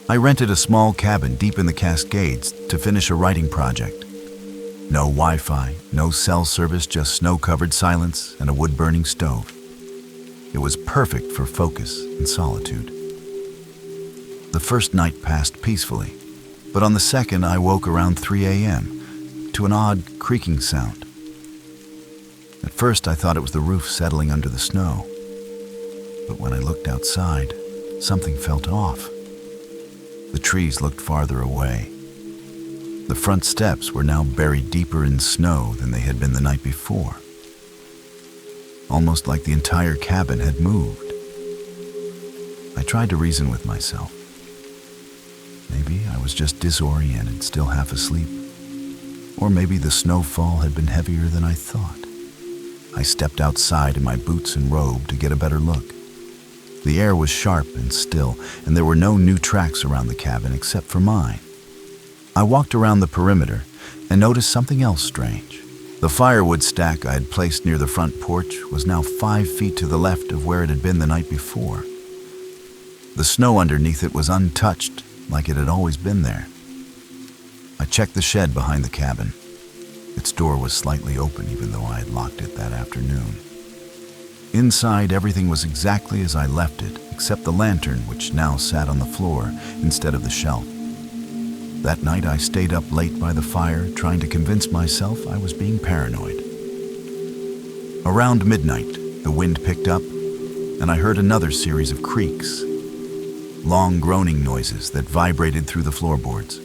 I rented a small cabin deep in the Cascades to finish a writing project. No Wi-Fi, no cell service, just snow-covered silence and a wood-burning stove. It was perfect for focus and solitude. The first night passed peacefully, but on the second I woke around 3 a.m. to an odd creaking sound. At first I thought it was the roof settling under the snow, but when I looked outside, something felt off. The trees looked farther away. The front steps were now buried deeper in snow than they had been the night before. Almost like the entire cabin had moved. I tried to reason with myself. Maybe I was just disoriented, still half asleep. Or maybe the snowfall had been heavier than I thought. I stepped outside in my boots and robe to get a better look. The air was sharp and still, and there were no new tracks around the cabin except for mine. I walked around the perimeter and noticed something else strange. The firewood stack I had placed near the front porch was now 5 feet to the left of where it had been the night before. The snow underneath it was untouched, like it had always been there. I checked the shed behind the cabin. Its door was slightly open, even though I had locked it that afternoon. Inside, everything was exactly as I left it, except the lantern, which now sat on the floor instead of the shelf. That night, I stayed up late by the fire, trying to convince myself I was being paranoid. Around midnight, the wind picked up, and I heard another series of creaks, long groaning noises that vibrated through the floorboards.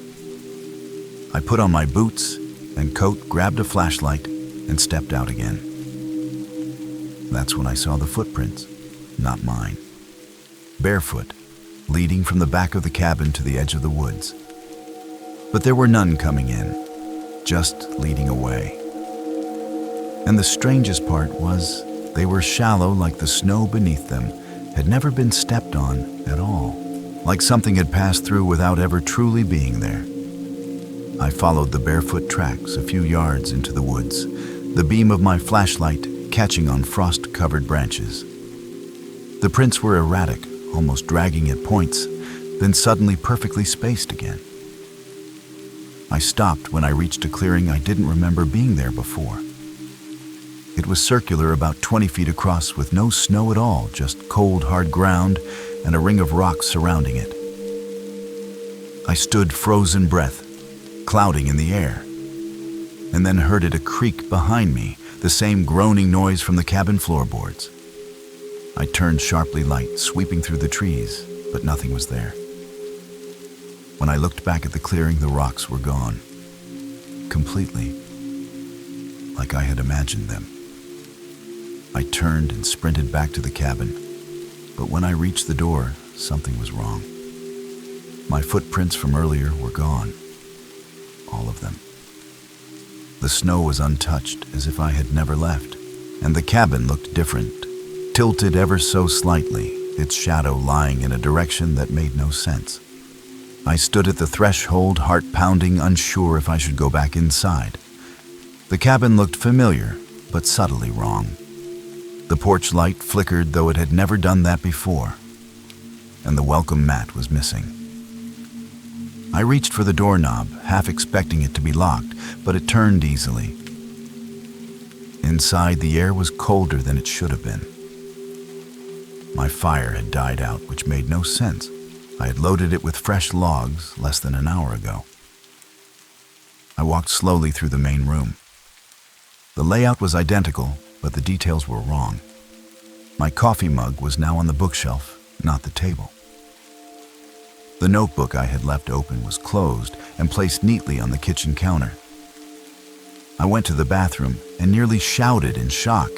I put on my boots and coat, grabbed a flashlight, and stepped out again. That's when I saw the footprints, not mine. Barefoot, leading from the back of the cabin to the edge of the woods. But there were none coming in, just leading away. And the strangest part was they were shallow, like the snow beneath them had never been stepped on at all, like something had passed through without ever truly being there. I followed the barefoot tracks a few yards into the woods, the beam of my flashlight catching on frost-covered branches. The prints were erratic, almost dragging at points, then suddenly perfectly spaced again. I stopped when I reached a clearing I didn't remember being there before. It was circular, about 20 feet across, with no snow at all, just cold, hard ground and a ring of rocks surrounding it. I stood frozen breath, clouding in the air, and then heard it a creak behind me, the same groaning noise from the cabin floorboards. I turned sharply, light sweeping through the trees, but nothing was there. When I looked back at the clearing, the rocks were gone, completely, like I had imagined them. I turned and sprinted back to the cabin, but when I reached the door, something was wrong. My footprints from earlier were gone, all of them. The snow was untouched, as if I had never left, and the cabin looked different, tilted ever so slightly, its shadow lying in a direction that made no sense. I stood at the threshold, heart pounding, unsure if I should go back inside. The cabin looked familiar, but subtly wrong. The porch light flickered, though it had never done that before, and the welcome mat was missing. I reached for the doorknob, half expecting it to be locked, but it turned easily. Inside, the air was colder than it should have been. My fire had died out, which made no sense. I had loaded it with fresh logs less than an hour ago. I walked slowly through the main room. The layout was identical, but the details were wrong. My coffee mug was now on the bookshelf, not the table. The notebook I had left open was closed and placed neatly on the kitchen counter. I went to the bathroom and nearly shouted in shock.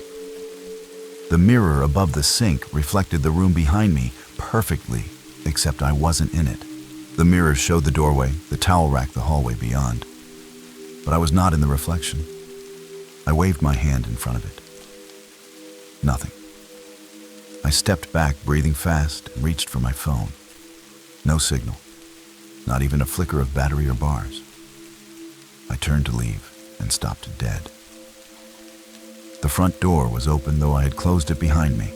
The mirror above the sink reflected the room behind me perfectly, except I wasn't in it. The mirror showed the doorway, the towel rack, the hallway beyond. But I was not in the reflection. I waved my hand in front of it. Nothing. I stepped back, breathing fast, and reached for my phone. No signal, not even a flicker of battery or bars. I turned to leave and stopped dead. The front door was open, though I had closed it behind me.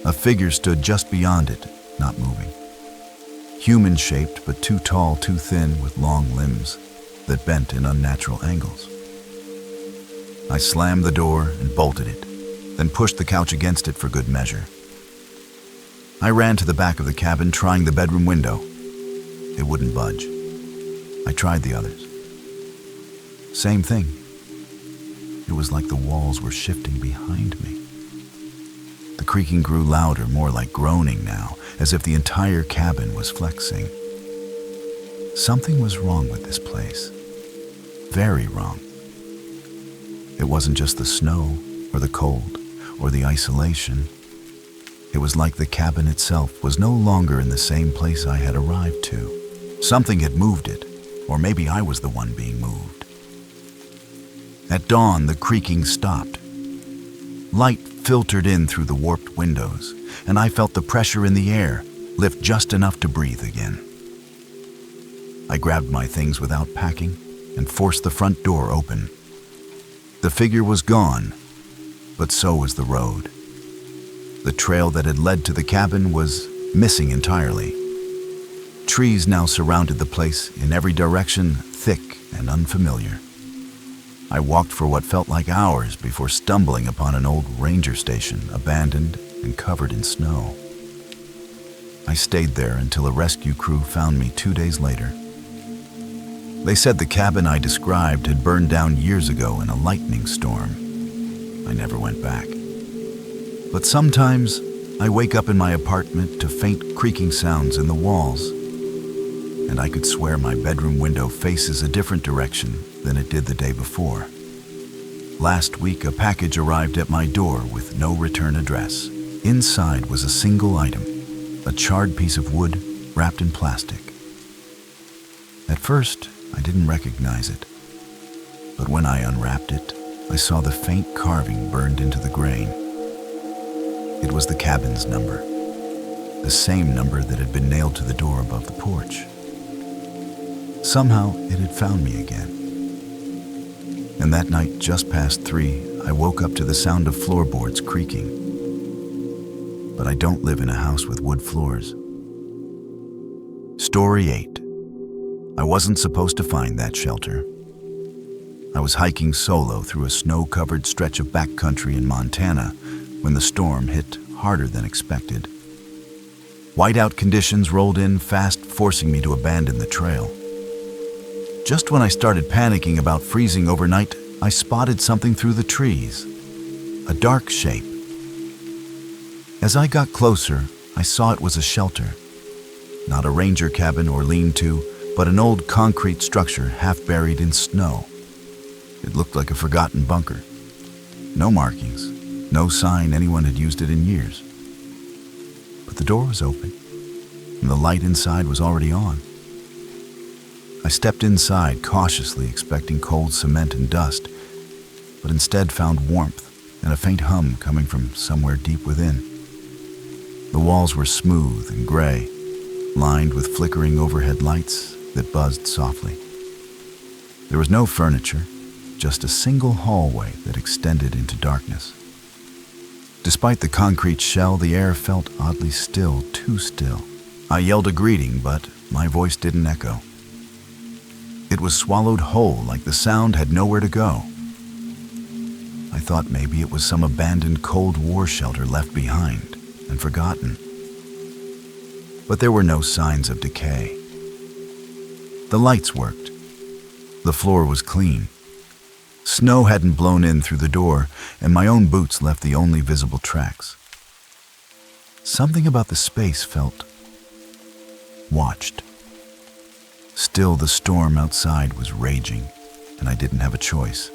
A figure stood just beyond it, not moving. Human-shaped, but too tall, too thin, with long limbs that bent in unnatural angles. I slammed the door and bolted it, then pushed the couch against it for good measure. I ran to the back of the cabin, trying the bedroom window. It wouldn't budge. I tried the others. Same thing. It was like the walls were shifting behind me. The creaking grew louder, more like groaning now, as if the entire cabin was flexing. Something was wrong with this place. Very wrong. It wasn't just the snow, or the cold, or the isolation. It was like the cabin itself was no longer in the same place I had arrived to. Something had moved it, or maybe I was the one being moved. At dawn, the creaking stopped. Light filtered in through the warped windows, and I felt the pressure in the air lift just enough to breathe again. I grabbed my things without packing and forced the front door open. The figure was gone, but so was the road. The trail that had led to the cabin was missing entirely. Trees now surrounded the place in every direction, thick and unfamiliar. I walked for what felt like hours before stumbling upon an old ranger station, abandoned and covered in snow. I stayed there until a rescue crew found me 2 days later. They said the cabin I described had burned down years ago in a lightning storm. I never went back. But sometimes I wake up in my apartment to faint creaking sounds in the walls, and I could swear my bedroom window faces a different direction than it did the day before. Last week, a package arrived at my door with no return address. Inside was a single item, a charred piece of wood wrapped in plastic. At first, I didn't recognize it, but when I unwrapped it, I saw the faint carving burned into the grain. It was the cabin's number, the same number that had been nailed to the door above the porch. Somehow, it had found me again. And that night, just past 3, I woke up to the sound of floorboards creaking. But I don't live in a house with wood floors. Story 8. I wasn't supposed to find that shelter. I was hiking solo through a snow-covered stretch of backcountry in Montana when the storm hit harder than expected. Whiteout conditions rolled in fast, forcing me to abandon the trail. Just when I started panicking about freezing overnight, I spotted something through the trees, a dark shape. As I got closer, I saw it was a shelter. Not a ranger cabin or lean-to, but an old concrete structure half buried in snow. It looked like a forgotten bunker. No markings, no sign anyone had used it in years. But the door was open, and the light inside was already on. I I stepped inside, cautiously expecting cold cement and dust, but instead found warmth and a faint hum coming from somewhere deep within. The walls were smooth and gray, lined with flickering overhead lights that buzzed softly. There was no furniture, just a single hallway that extended into darkness. Despite the concrete shell, the air felt oddly still, too still. I yelled a greeting, but my voice didn't echo. It was swallowed whole, like the sound had nowhere to go. I thought maybe it was some abandoned Cold War shelter left behind and forgotten. But there were no signs of decay. The lights worked. The floor was clean. Snow hadn't blown in through the door, and my own boots left the only visible tracks. Something about the space felt watched. Still, the storm outside was raging, and I didn't have a choice.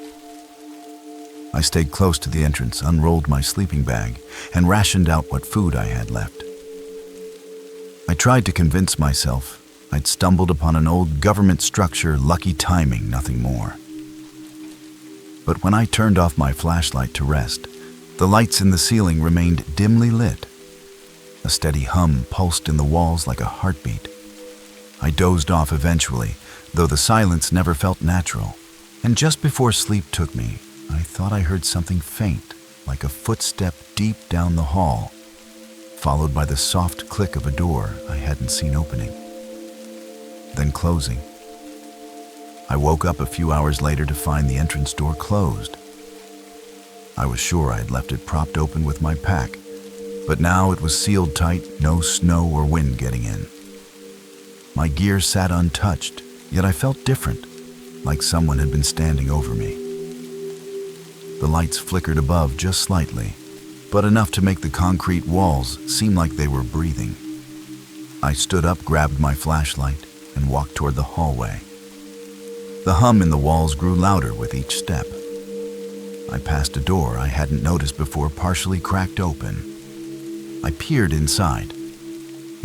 I stayed close to the entrance, unrolled my sleeping bag, and rationed out what food I had left. I tried to convince myself I'd stumbled upon an old government structure, lucky timing, nothing more. But when I turned off my flashlight to rest, the lights in the ceiling remained dimly lit. A steady hum pulsed in the walls like a heartbeat. I dozed off eventually, though the silence never felt natural. And just before sleep took me, I thought I heard something faint, like a footstep deep down the hall, followed by the soft click of a door I hadn't seen opening, then closing. I woke up a few hours later to find the entrance door closed. I was sure I had left it propped open with my pack, but now it was sealed tight, no snow or wind getting in. My gear sat untouched, yet I felt different, like someone had been standing over me. The lights flickered above just slightly, but enough to make the concrete walls seem like they were breathing. I stood up, grabbed my flashlight, and walked toward the hallway. The hum in the walls grew louder with each step. I passed a door I hadn't noticed before, partially cracked open. I peered inside.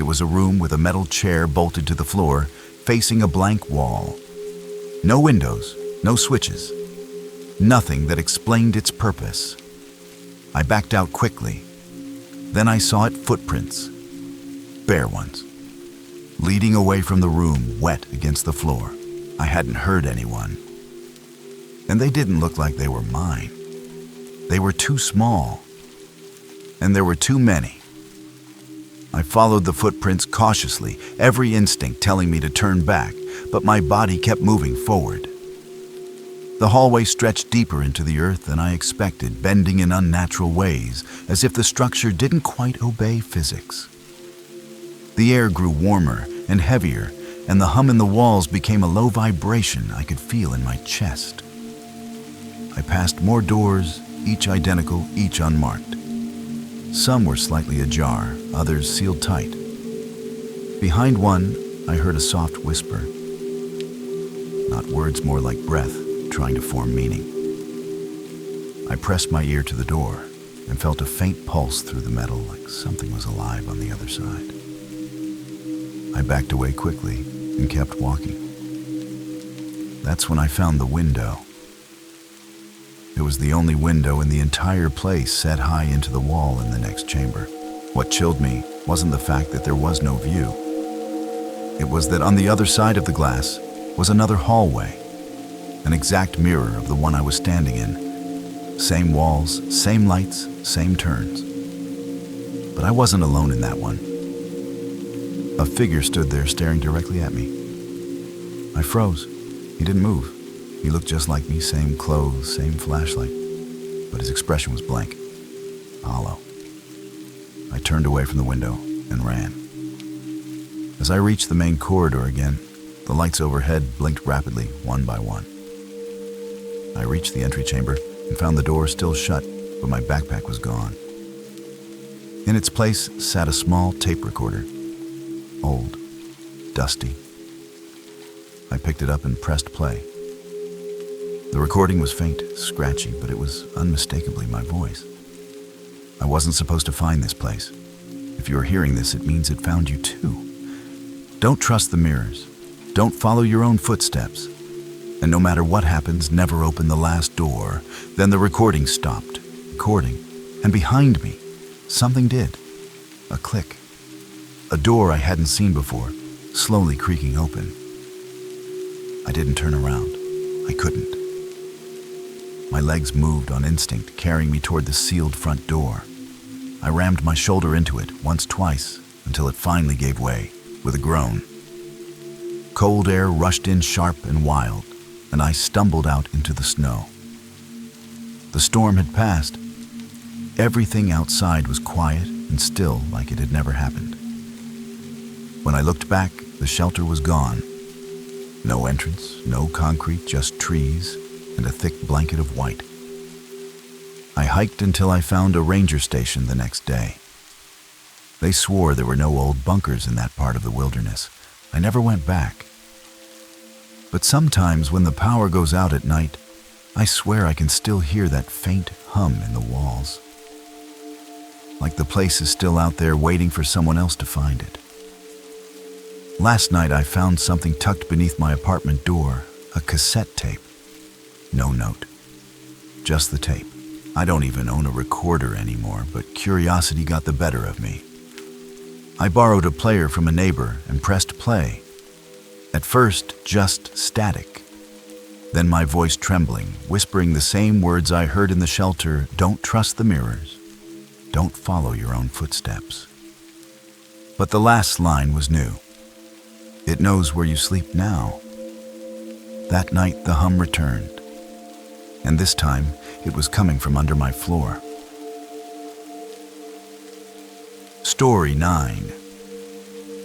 It was a room with a metal chair bolted to the floor, facing a blank wall. No windows, no switches. Nothing that explained its purpose. I backed out quickly. Then I saw it footprints. Bare ones. Leading away from the room, wet against the floor. I hadn't heard anyone. And they didn't look like they were mine. They were too small. And there were too many. I followed the footprints cautiously, every instinct telling me to turn back, but my body kept moving forward. The hallway stretched deeper into the earth than I expected, bending in unnatural ways, as if the structure didn't quite obey physics. The air grew warmer and heavier, and the hum in the walls became a low vibration I could feel in my chest. I passed more doors, each identical, each unmarked. Some were slightly ajar, others sealed tight. Behind one, I heard a soft whisper. Not words, more like breath, trying to form meaning. I pressed my ear to the door and felt a faint pulse through the metal, like something was alive on the other side. I backed away quickly and kept walking. That's when I found the window. It was the only window in the entire place, set high into the wall in the next chamber. What chilled me wasn't the fact that there was no view. It was that on the other side of the glass was another hallway, an exact mirror of the one I was standing in. Same walls, same lights, same turns. But I wasn't alone in that one. A figure stood there staring directly at me. I froze. He didn't move. He looked just like me, same clothes, same flashlight, but his expression was blank, hollow. I turned away from the window and ran. As I reached the main corridor again, the lights overhead blinked rapidly, one by one. I reached the entry chamber and found the door still shut, but my backpack was gone. In its place sat a small tape recorder, old, dusty. I picked it up and pressed play. The recording was faint, scratchy, but it was unmistakably my voice. I wasn't supposed to find this place. If you are hearing this, it means it found you too. Don't trust the mirrors. Don't follow your own footsteps. And no matter what happens, never open the last door. Then the recording stopped. Recording. And behind me, something did. A click. A door I hadn't seen before, slowly creaking open. I didn't turn around. I couldn't. My legs moved on instinct, carrying me toward the sealed front door. I rammed my shoulder into it once, twice, until it finally gave way, with a groan. Cold air rushed in sharp and wild, and I stumbled out into the snow. The storm had passed. Everything outside was quiet and still, like it had never happened. When I looked back, the shelter was gone. No entrance, no concrete, just trees and a thick blanket of white. I hiked until I found a ranger station the next day. They swore there were no old bunkers in that part of the wilderness. I never went back. But sometimes when the power goes out at night, I swear I can still hear that faint hum in the walls. Like the place is still out there waiting for someone else to find it. Last night I found something tucked beneath my apartment door, a cassette tape. No note, just the tape. I don't even own a recorder anymore, but curiosity got the better of me. I borrowed a player from a neighbor and pressed play. At first, just static. Then my voice trembling, whispering the same words I heard in the shelter: don't trust the mirrors. Don't follow your own footsteps. But the last line was new. It knows where you sleep now. That night the hum returned, and this time it was coming from under my floor. Story 9.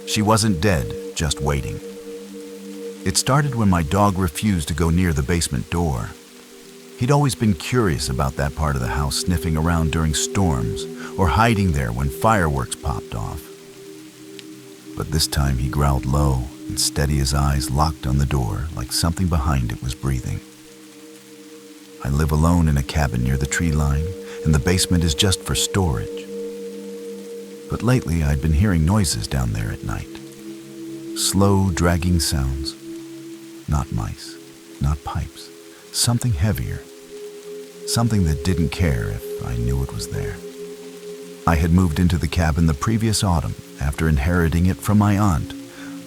She wasn't dead, just waiting. It started when my dog refused to go near the basement door. He'd always been curious about that part of the house, sniffing around during storms or hiding there when fireworks popped off. But this time he growled low and steady, his eyes locked on the door like something behind it was breathing. I live alone in a cabin near the tree line, and the basement is just for storage. But lately I'd been hearing noises down there at night. Slow, dragging sounds. Not mice, not pipes. Something heavier. Something that didn't care if I knew it was there. I had moved into the cabin the previous autumn after inheriting it from my aunt,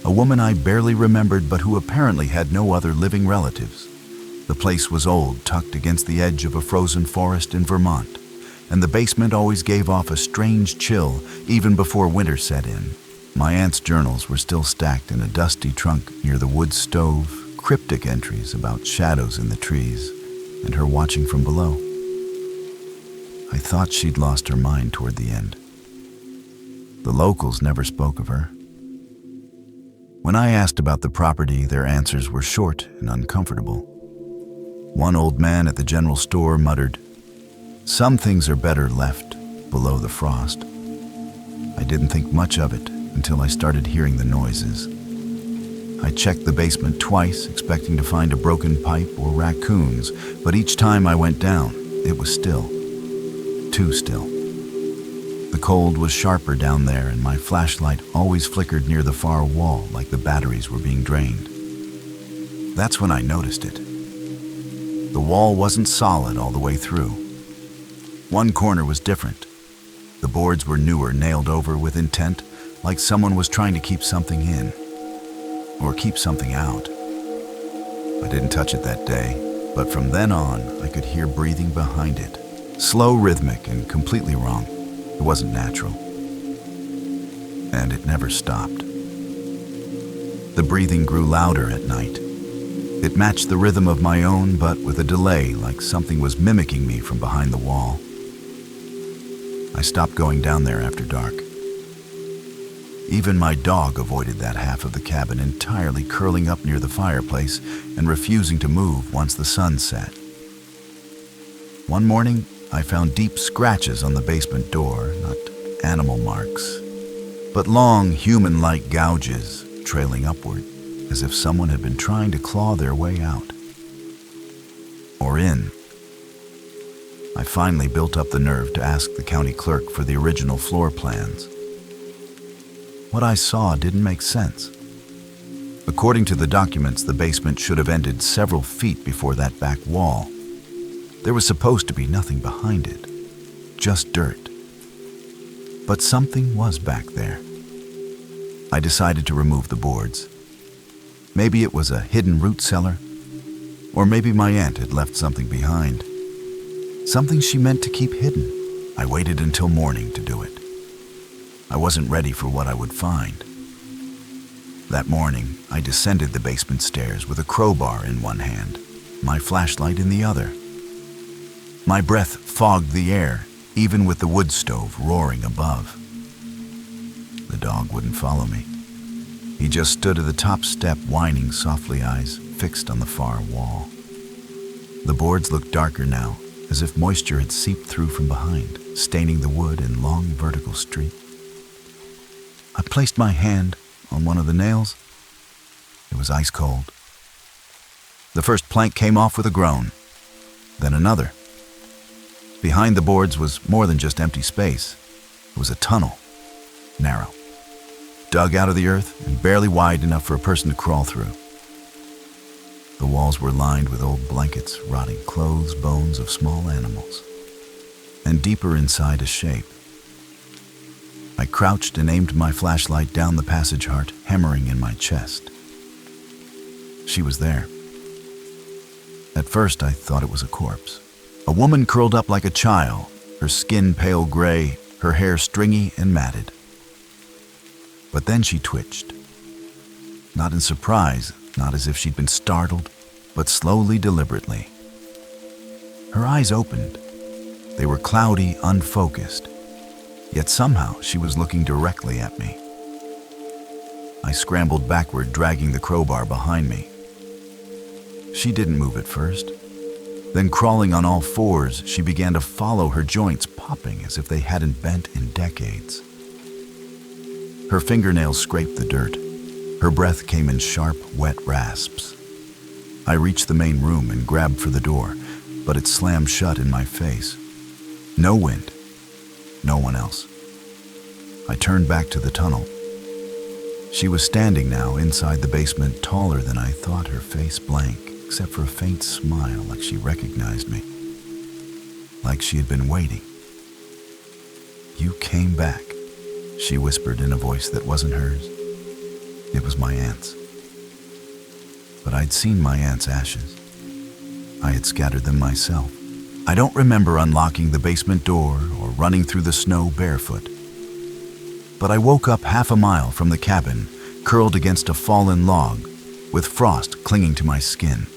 a woman I barely remembered but who apparently had no other living relatives. The place was old, tucked against the edge of a frozen forest in Vermont, and the basement always gave off a strange chill even before winter set in. My aunt's journals were still stacked in a dusty trunk near the wood stove, cryptic entries about shadows in the trees, and her watching from below. I thought she'd lost her mind toward the end. The locals never spoke of her. When I asked about the property, their answers were short and uncomfortable. One old man at the general store muttered, "Some things are better left below the frost." I didn't think much of it until I started hearing the noises. I checked the basement twice, expecting to find a broken pipe or raccoons, but each time I went down, it was still. Too still. The cold was sharper down there, and my flashlight always flickered near the far wall like the batteries were being drained. That's when I noticed it. The wall wasn't solid all the way through. One corner was different. The boards were newer, nailed over with intent, like someone was trying to keep something in, or keep something out. I didn't touch it that day, but from then on, I could hear breathing behind it. Slow, rhythmic, and completely wrong. It wasn't natural. And it never stopped. The breathing grew louder at night. It matched the rhythm of my own, but with a delay, like something was mimicking me from behind the wall. I stopped going down there after dark. Even my dog avoided that half of the cabin, entirely curling up near the fireplace and refusing to move once the sun set. One morning, I found deep scratches on the basement door, not animal marks, but long, human-like gouges trailing upward, as if someone had been trying to claw their way out. Or in. I finally built up the nerve to ask the county clerk for the original floor plans. What I saw didn't make sense. According to the documents, the basement should have ended several feet before that back wall. There was supposed to be nothing behind it, just dirt. But something was back there. I decided to remove the boards. Maybe it was a hidden root cellar, or maybe my aunt had left something behind. Something she meant to keep hidden. I waited until morning to do it. I wasn't ready for what I would find. That morning, I descended the basement stairs with a crowbar in one hand, my flashlight in the other. My breath fogged the air, even with the wood stove roaring above. The dog wouldn't follow me. He just stood at the top step, whining softly, eyes fixed on the far wall. The boards looked darker now, as if moisture had seeped through from behind, staining the wood in long vertical streaks. I placed my hand on one of the nails. It was ice cold. The first plank came off with a groan, then another. Behind the boards was more than just empty space. It was a tunnel, narrow, dug out of the earth and barely wide enough for a person to crawl through. The walls were lined with old blankets, rotting clothes, bones of small animals, and deeper inside a shape. I crouched and aimed my flashlight down the passage, heart hammering in my chest. She was there. At first, I thought it was a corpse. A woman curled up like a child, her skin pale gray, her hair stringy and matted. But then she twitched. Not in surprise, not as if she'd been startled, but slowly, deliberately. Her eyes opened. They were cloudy, unfocused. Yet somehow she was looking directly at me. I scrambled backward, dragging the crowbar behind me. She didn't move at first. Then, crawling on all fours, she began to follow, her joints popping as if they hadn't bent in decades. Her fingernails scraped the dirt. Her breath came in sharp, wet rasps. I reached the main room and grabbed for the door, but it slammed shut in my face. No wind. No one else. I turned back to the tunnel. She was standing now inside the basement, taller than I thought, her face blank, except for a faint smile, like she recognized me. Like she had been waiting. "You came back," she whispered in a voice that wasn't hers. It was my aunt's. But I'd seen my aunt's ashes. I had scattered them myself. I don't remember unlocking the basement door or running through the snow barefoot. But I woke up half a mile from the cabin, curled against a fallen log, with frost clinging to my skin.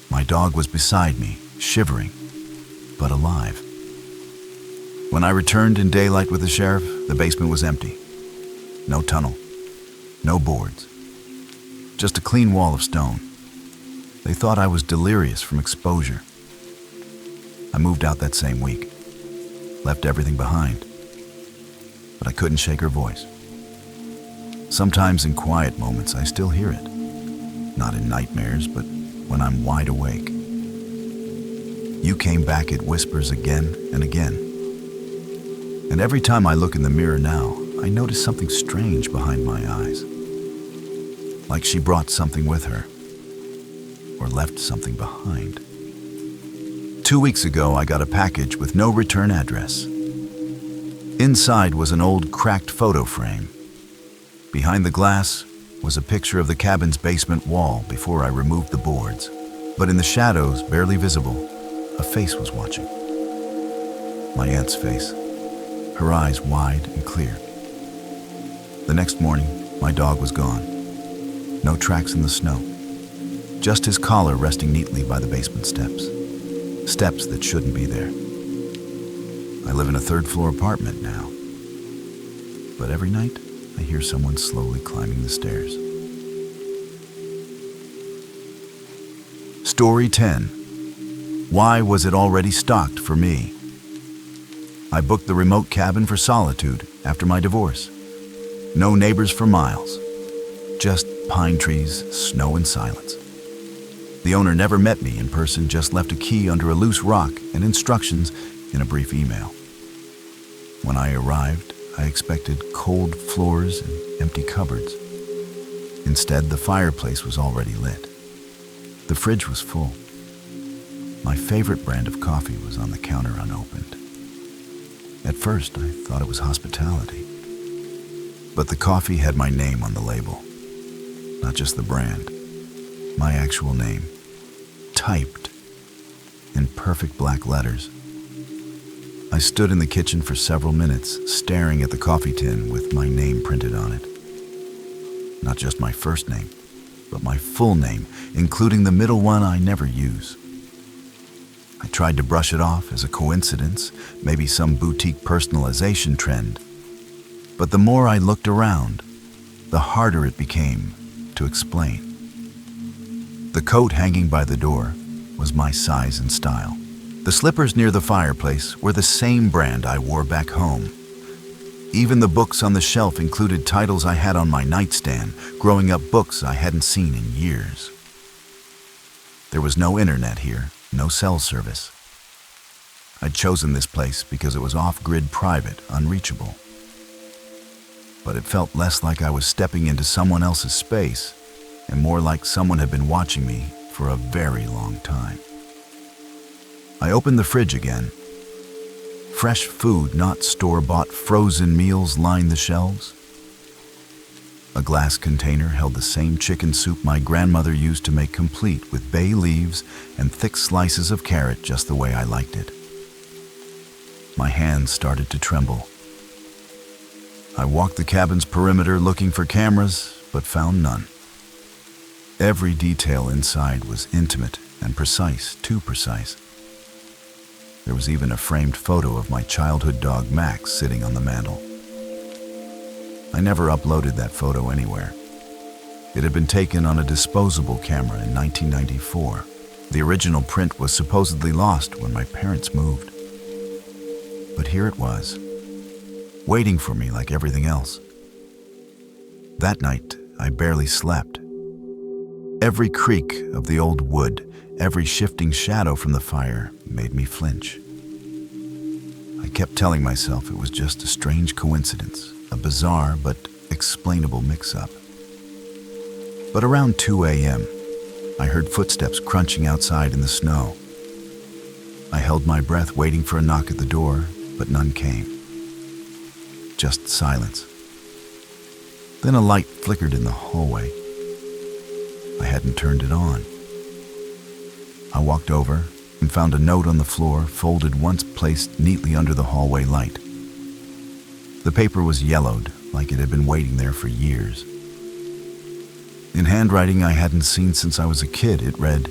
My dog was beside me, shivering, but alive. When I returned in daylight with the sheriff, the basement was empty. No tunnel, no boards, just a clean wall of stone. They thought I was delirious from exposure. I moved out that same week, left everything behind, but I couldn't shake her voice. Sometimes in quiet moments, I still hear it. Not in nightmares, but when I'm wide awake. "You came back," it whispers again and again. And every time I look in the mirror now, I notice something strange behind my eyes. Like she brought something with her, or left something behind. 2 weeks ago, I got a package with no return address. Inside was an old, cracked photo frame. Behind the glass was a picture of the cabin's basement wall before I removed the boards. But in the shadows, barely visible, a face was watching. My aunt's face, her eyes wide and clear. The next morning, my dog was gone. No tracks in the snow. Just his collar resting neatly by the basement steps. Steps that shouldn't be there. I live in a third-floor apartment now. But every night, I hear someone slowly climbing the stairs. Story 10. Why was it already stocked for me? I booked the remote cabin for solitude after my divorce. No neighbors for miles. Just pine trees, snow, and silence. The owner never met me in person, just left a key under a loose rock and instructions in a brief email. When I arrived, I expected cold floors and empty cupboards. Instead, the fireplace was already lit. The fridge was full. My favorite brand of coffee was on the counter unopened. At first, I thought it was hospitality. But the coffee had my name on the label. Not just the brand. My actual name. Typed in perfect black letters. I stood in the kitchen for several minutes, staring at the coffee tin with my name printed on it. Not just my first name, but my full name, including the middle one I never use. I tried to brush it off as a coincidence, maybe some boutique personalization trend. But the more I looked around, the harder it became to explain. The coat hanging by the door was my size and style. The slippers near the fireplace were the same brand I wore back home. Even the books on the shelf included titles I had on my nightstand, growing up books I hadn't seen in years. There was no internet here, no cell service. I'd chosen this place because it was off-grid, private, unreachable. But it felt less like I was stepping into someone else's space and more like someone had been watching me for a very long time. I opened the fridge again. Fresh food, not store-bought frozen meals, lined the shelves. A glass container held the same chicken soup my grandmother used to make, complete with bay leaves and thick slices of carrot, just the way I liked it. My hands started to tremble. I walked the cabin's perimeter looking for cameras, but found none. Every detail inside was intimate and precise, too precise. There was even a framed photo of my childhood dog Max sitting on the mantel. I never uploaded that photo anywhere. It had been taken on a disposable camera in 1994. The original print was supposedly lost when my parents moved. But here it was, waiting for me like everything else. That night, I barely slept. Every creak of the old wood, every shifting shadow from the fire made me flinch. I kept telling myself it was just a strange coincidence, a bizarre but explainable mix-up. But around 2 a.m., I heard footsteps crunching outside in the snow. I held my breath, waiting for a knock at the door, but none came. Just silence. Then a light flickered in the hallway. I hadn't turned it on. I walked over and found a note on the floor, folded once, placed neatly under the hallway light. The paper was yellowed, like it had been waiting there for years. In handwriting I hadn't seen since I was a kid, it read,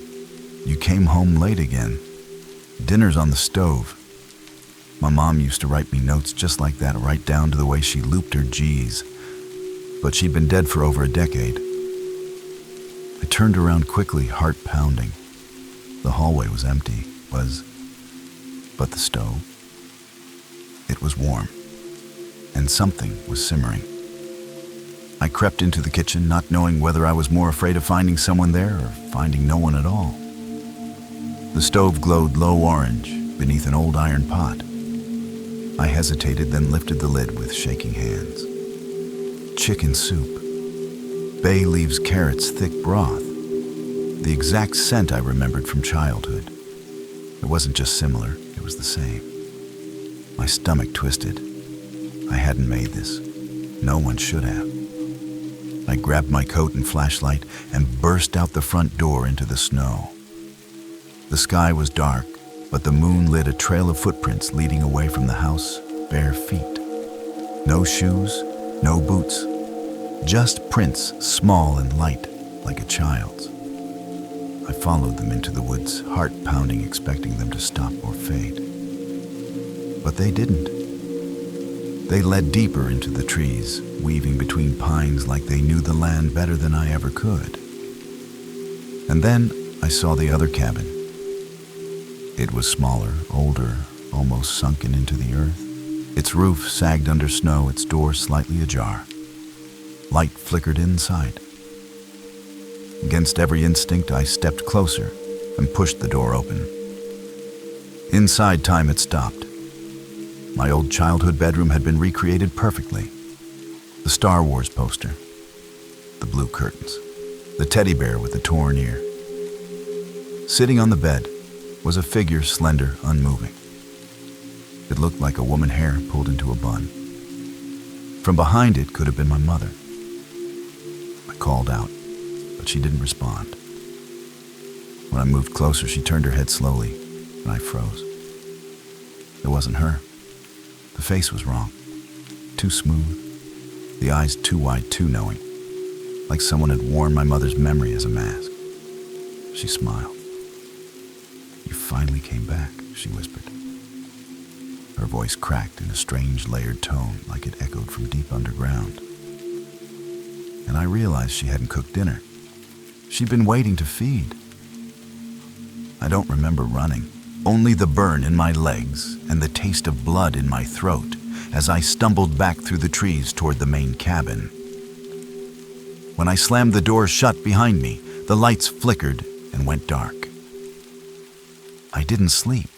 "You came home late again. Dinner's on the stove." My mom used to write me notes just like that, right down to the way she looped her G's. But she'd been dead for over a decade. I turned around quickly, heart pounding. The hallway was empty, but the stove. It was warm, and something was simmering. I crept into the kitchen, not knowing whether I was more afraid of finding someone there or finding no one at all. The stove glowed low orange beneath an old iron pot. I hesitated, then lifted the lid with shaking hands. Chicken soup. Bay leaves, carrots, thick broth. The exact scent I remembered from childhood. It wasn't just similar, it was the same. My stomach twisted. I hadn't made this. No one should have. I grabbed my coat and flashlight and burst out the front door into the snow. The sky was dark, but the moon lit a trail of footprints leading away from the house, bare feet. No shoes, no boots, just prints, small and light, like a child's. I followed them into the woods, heart pounding, expecting them to stop or fade. But they didn't. They led deeper into the trees, weaving between pines like they knew the land better than I ever could. And then I saw the other cabin. It was smaller, older, almost sunken into the earth. Its roof sagged under snow, its door slightly ajar. Light flickered inside. Against every instinct, I stepped closer and pushed the door open. Inside, time had stopped. My old childhood bedroom had been recreated perfectly. The Star Wars poster, the blue curtains, the teddy bear with the torn ear. Sitting on the bed was a figure, slender, unmoving. It looked like a woman hair pulled into a bun. From behind it could have been my mother. I called out, but she didn't respond. When I moved closer, she turned her head slowly, and I froze. It wasn't her. The face was wrong. Too smooth. The eyes too wide, too knowing. Like someone had worn my mother's memory as a mask. She smiled. "You finally came back," she whispered. Her voice cracked in a strange layered tone, like it echoed from deep underground. And I realized she hadn't cooked dinner. She'd been waiting to feed. I don't remember running, only the burn in my legs and the taste of blood in my throat as I stumbled back through the trees toward the main cabin. When I slammed the door shut behind me, the lights flickered and went dark. I didn't sleep.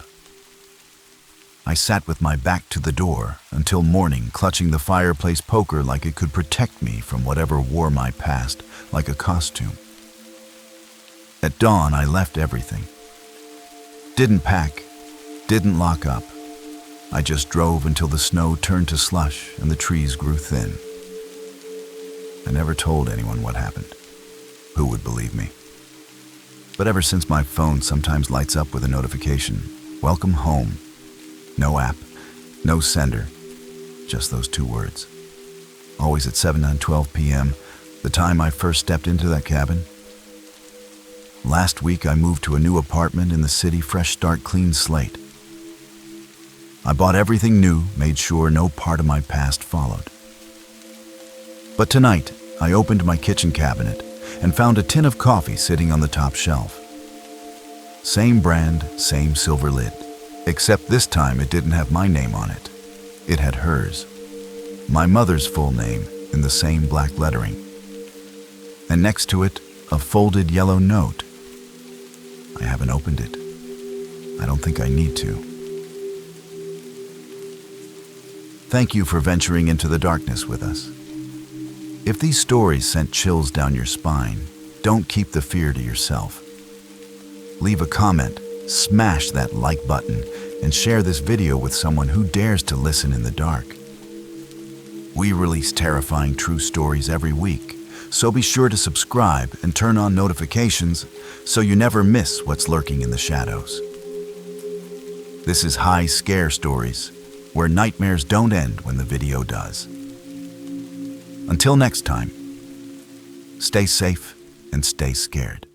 I sat with my back to the door until morning, clutching the fireplace poker like it could protect me from whatever wore my past like a costume. At dawn, I left everything. Didn't pack, didn't lock up. I just drove until the snow turned to slush and the trees grew thin. I never told anyone what happened. Who would believe me? But ever since, my phone sometimes lights up with a notification, "Welcome home." No app, no sender, just those two words. Always at 7 and 12 p.m., the time I first stepped into that cabin. Last week, I moved to a new apartment in the city, fresh start, clean slate. I bought everything new, made sure no part of my past followed. But tonight, I opened my kitchen cabinet and found a tin of coffee sitting on the top shelf. Same brand, same silver lid, except this time it didn't have my name on it. It had hers, my mother's full name in the same black lettering. And next to it, a folded yellow note. I haven't opened it. I don't think I need to. Thank you for venturing into the darkness with us. If these stories sent chills down your spine, don't keep the fear to yourself. Leave a comment, smash that like button, and share this video with someone who dares to listen in the dark. We release terrifying true stories every week, so be sure to subscribe and turn on notifications so you never miss what's lurking in the shadows. This is High Scare Stories, where nightmares don't end when the video does. Until next time, stay safe and stay scared.